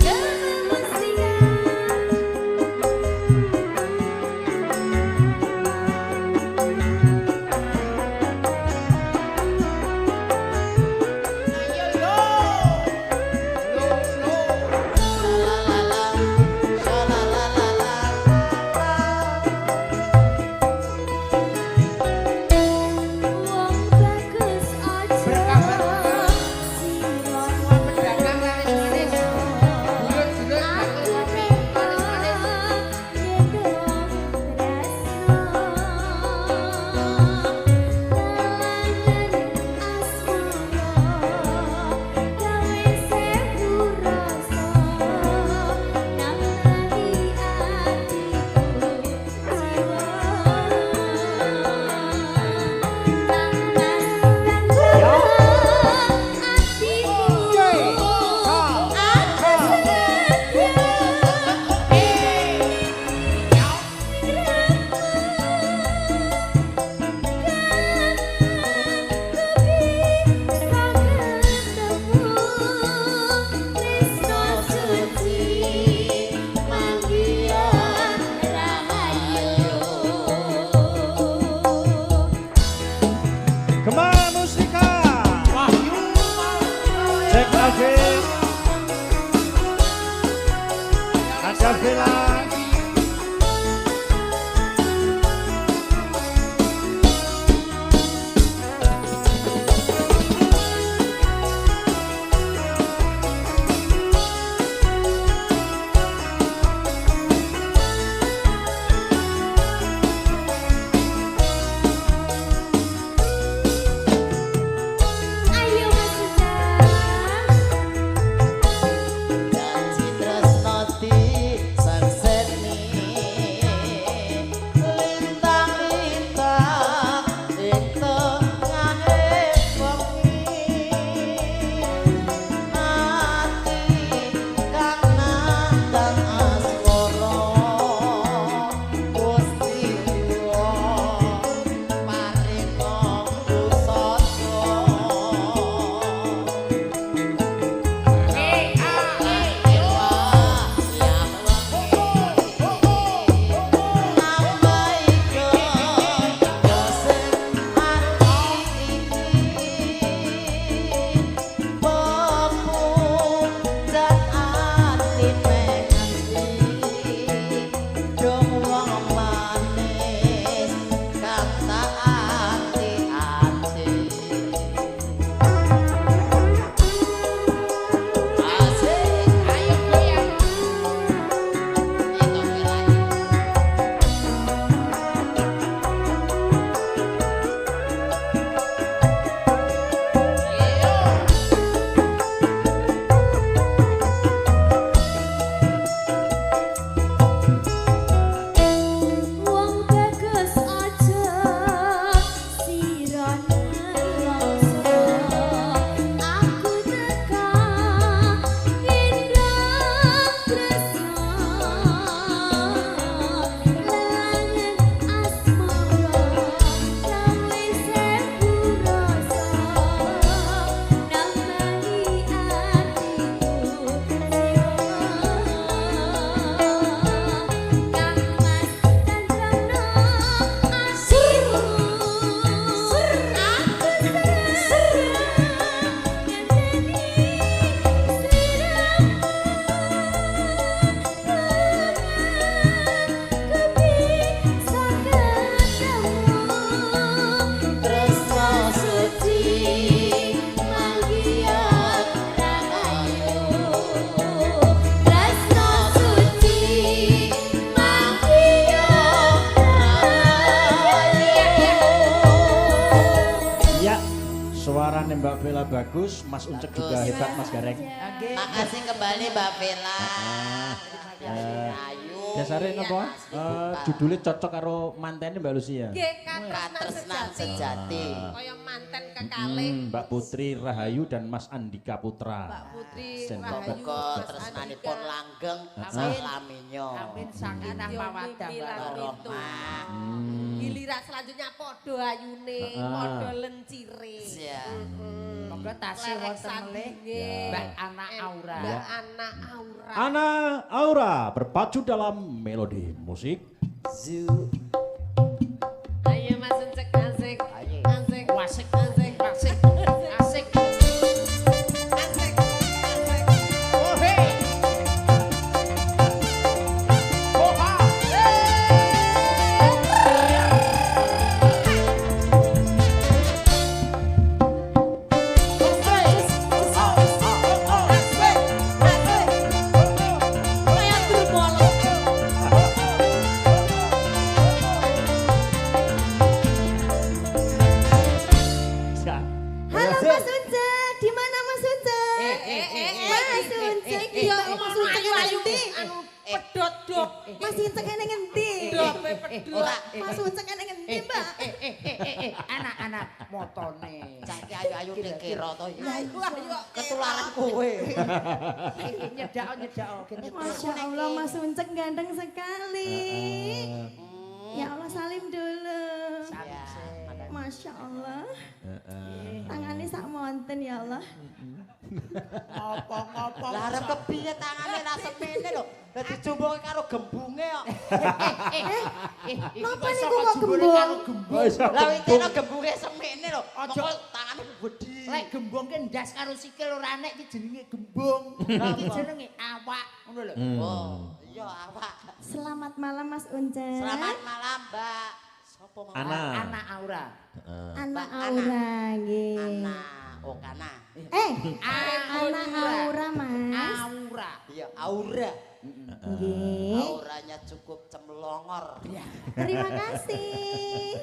Gema Mustika. Permainannya Mbak Bella bagus, Mas Uncek juga hebat Mas Gareng. Nggih. Makasih kembali Mbak Bella. Ayu. Dasare napa? Judulnya cocok karo mantene Mbak Lucia. Nggih, Katresnan sejati. Kaya manten kekalih. Mbak Putri Rahayu dan Mas Andika Putra. Mbak Putri Sen Rahayu. Muga tresnanipun langgeng salaminya. Amin sakinah mawaddah warahmah. Giliran selanjutnya podo ayune, podo lencire. Siap. Moga tasih wonten melih Mbak Ana Aura. Mbak Ana Aura. Ana Aura berpacu dalam melodi musik. Ayo Mas Uncek asik. Ayo. Asik. Wasik, Asik. asik, asik. Asik. Asik. Oh hey. Oh ha. Halo Mas Uncek, di mana Mas Uncek? Mas Uncek, Iya, iya Mas Uncek ayu. ngendi? Anu pedot dok. Mas Uncek ana ngendi? Dok pedot. Mas Uncek ana ngendi, Mbak? Anak-anak motone. Saiki ayu-ayu dikira to ya. Ayo ayo. Ketularan kowe. Nyedao kene. Masya Allah Mas Uncek ganteng sekali. Ya Allah salim dulu. Masya Allah. Tangannya sak monten ya Allah. Ngopo-ngopo. Lah arep kepiye tangane ra semene lho. Dadi jumbo karo gembunge kok. Napa niku kok gembung? Lah witene gembunge semene lho. Kok tangane gedhi. Lek gembung ki ndas karo sikil ora nek iki jenenge gembung. Iki jenenge awak, ngono lho. Oh, iya awak. Selamat malam Mas Uncek. Selamat malam, Mbak. Sopo mau? Ana. Anak Aura. Anak Mbak Aura nggih. Ana. Oh, kana. Anak Aura Mas. Aura. Iya, aura. Nggih. Auranya cukup cemlongor. Terima kasih.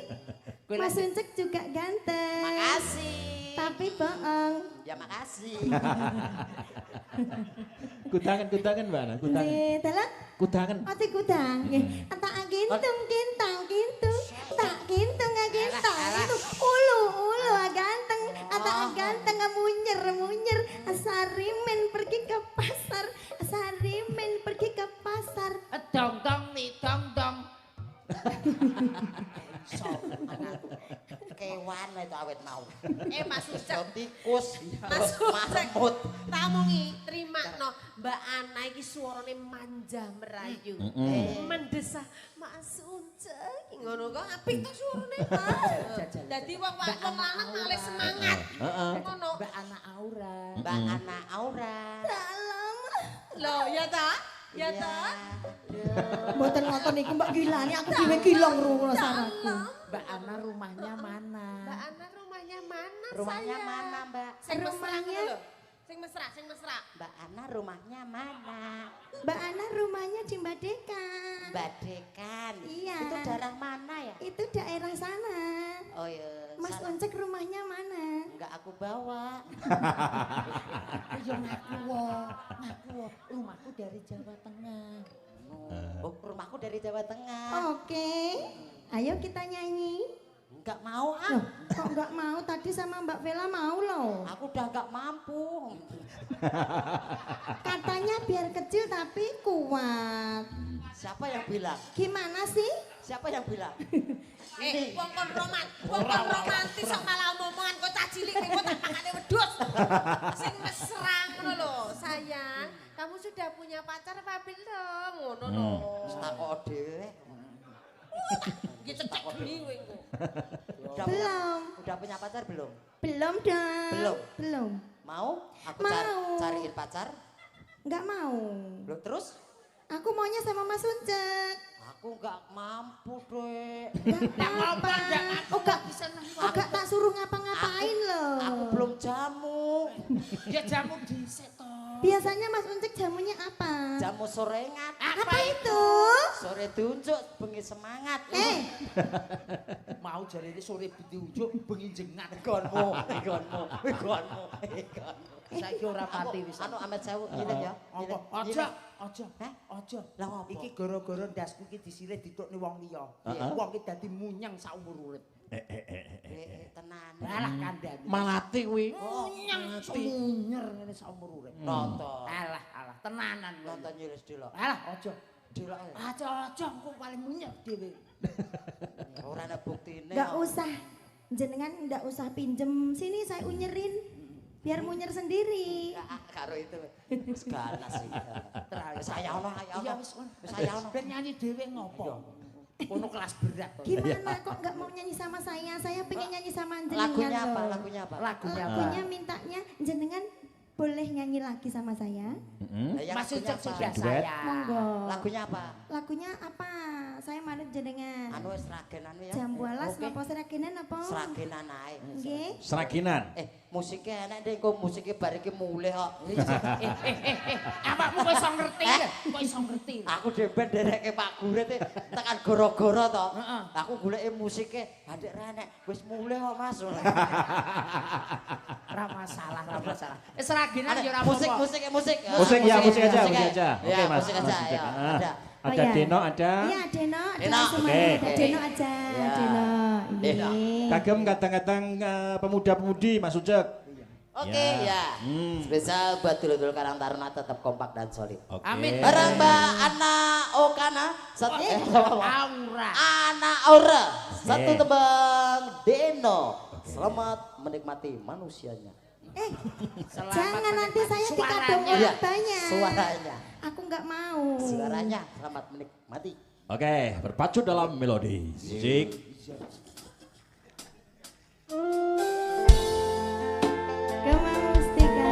Mas Uncek juga ganteng. Makasih. Tapi bohong. Ya makasih. Kudangan Mbak Ana, kudangan. Nggih, delok. Kudangan. Ati kudang nggih. Tak gintung gintang gintu. Tak gintung gintang itu. Ulu ganteng. Ata ganteng munyer. Asarimen pergi ke pasar. Asarimen pergi ke pasar. Dong nih dong. Kewan itu awet mau. Mas Uncek. Tikus. Mas Uncek. Marmut. Tamungi terima no Mbak Ana iki suarane manja merayu. Mendesah Mas Uncek. Ngono kok apik to suarane, Mas. Dadi wong lanang malah semangat. Ngono. Mbak Anak Aura. Mbak Ana Aura. Dalam. Loh, ya ta? Ya ta? Mboten ngoten niku Mbak Gilani aku dhewe gila ngrungokno saraku. Mbak Ana rumahnya mana? Mbak Ana rumahnya mana, Rumahnya sayang? mana, Mbak? Sing mesra Rumahnya? ngono lho. Sing mesra. Mbak Ana rumahnya mana? Mbak Ana rumahnya di Badekan. Badekan. Iya. Itu daerah mana ya? Itu daerah sana. Oh iya. Mas salah. Uncek rumahnya mana? Enggak aku bawa. Ayo ngaku rumahku dari Jawa Tengah. Oh, rumahku dari Jawa Tengah. Oke. Ayo kita nyanyi. Enggak mau Loh, kok nggak mau? Tadi sama Mbak Vela mau loh. Aku udah enggak mampu. Katanya biar kecil tapi kuat. Siapa yang bilang? Gimana sih? Siapa yang bilang? Wong kon romantis sok malah omongan kok cah cilik kok tak pakane wedhus. Sing mesra ngono lho, sayang. Kamu sudah punya pacar apa belum? Ngono lho. Wis takok dhewe. Iki cecek geni kowe engko. Belum. Udah punya pacar belum? Belum dong. Belum. Belum. Mau? Aku Mau. cariin pacar. Nggak mau. Belum terus? Aku maunya sama Mas Uncek. Aku enggak mampu, Dek. Nggak apa-apa. Oh, nggak tak suruh ngapa-ngapain loh. Aku belum jamu. Ya jamu dhisik to. Biasanya Mas Uncek jamunya apa? Jamu sorengan. Apa itu? Sore tunjuk, bengi semangat. Eh, Mau mau jarene sore budi unjuk bengi jengat Gonmu. saiki ora pati wis Anu Amet Sewu nyirit ya. aja Hah? aja Lah ngopo? iki gara-gara ndasku iki disilih ditukne wong liya wong iki dadi munyang saumur urip Tenan. alah kandhane Malati kuwi. munyang munyer ngene saumur urip Nonton. alah tenanan Nonton nyiris delok. alah aja Delok. aja engko paling munyek dhewe Ora ana buktine. Nggak usah. Jenengan nggak usah pinjem. Sini saya unyerin. Biar munyer sendiri. Karo itu wis ganas sih. Terus Saya ono, iya wis saya ono. ben nyanyi dhewe ngopo ono kelas berat to. Gimana kok nggak mau nyanyi sama saya? Saya pengen nyanyi sama jenengan Lagunya apa? loh. Lagunya apa? Lagunya mintanya jenengan boleh nyanyi lagi sama saya? Lah, ya, Mas lagunya Ucek apa? sudah Duet. saya Monggo. Lagunya apa? Lagunya apa? Saya manut jenengan. Anu wis seragenan ya. Jambualas Oke. napa seragenan apa? Seragenan ae. Nggih. Seraginan. Musiknya enak deh, kok musiknya bar iki mulih kok. awakmu kok iso ngerti kok iso ngerti Aku dhewe dereke Pak Gurit tekan goro-goro to. Heeh. Aku goleki musiknya adek renek wis mulih kok Mas. ora masalah seraginan ya ora Musik apa-apa musik musik. Musik ya, musik aja, musik aja. Ya, Oke, Mas. musik aja Mas ya. Ucek. Ada. Ada Oh, ya. Deno, ada. Iya, Deno, Deno, semuanya oke. ada Deno aja, Ya. Deno. Deno. Iya. Kagem kadang-kadang pemuda-pemudi Mas Ucek. Oke ya. Hmm. Spesial buat dulur-dulur Karang Taruna tetap kompak dan solid. Oke. Amin. Barang Mbak Ana Okana aura Ana Aura satu Oke. tebang Deno. Selamat menikmati manusianya. Jangan nanti saya dikadang Iya, orang banyak. suaranya. Aku nggak mau. Suaranya selamat menikmati. Oke, berpacu dalam melodi. Musik. Gama Mustika.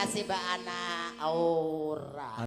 kasih Mbak Ana. Ora.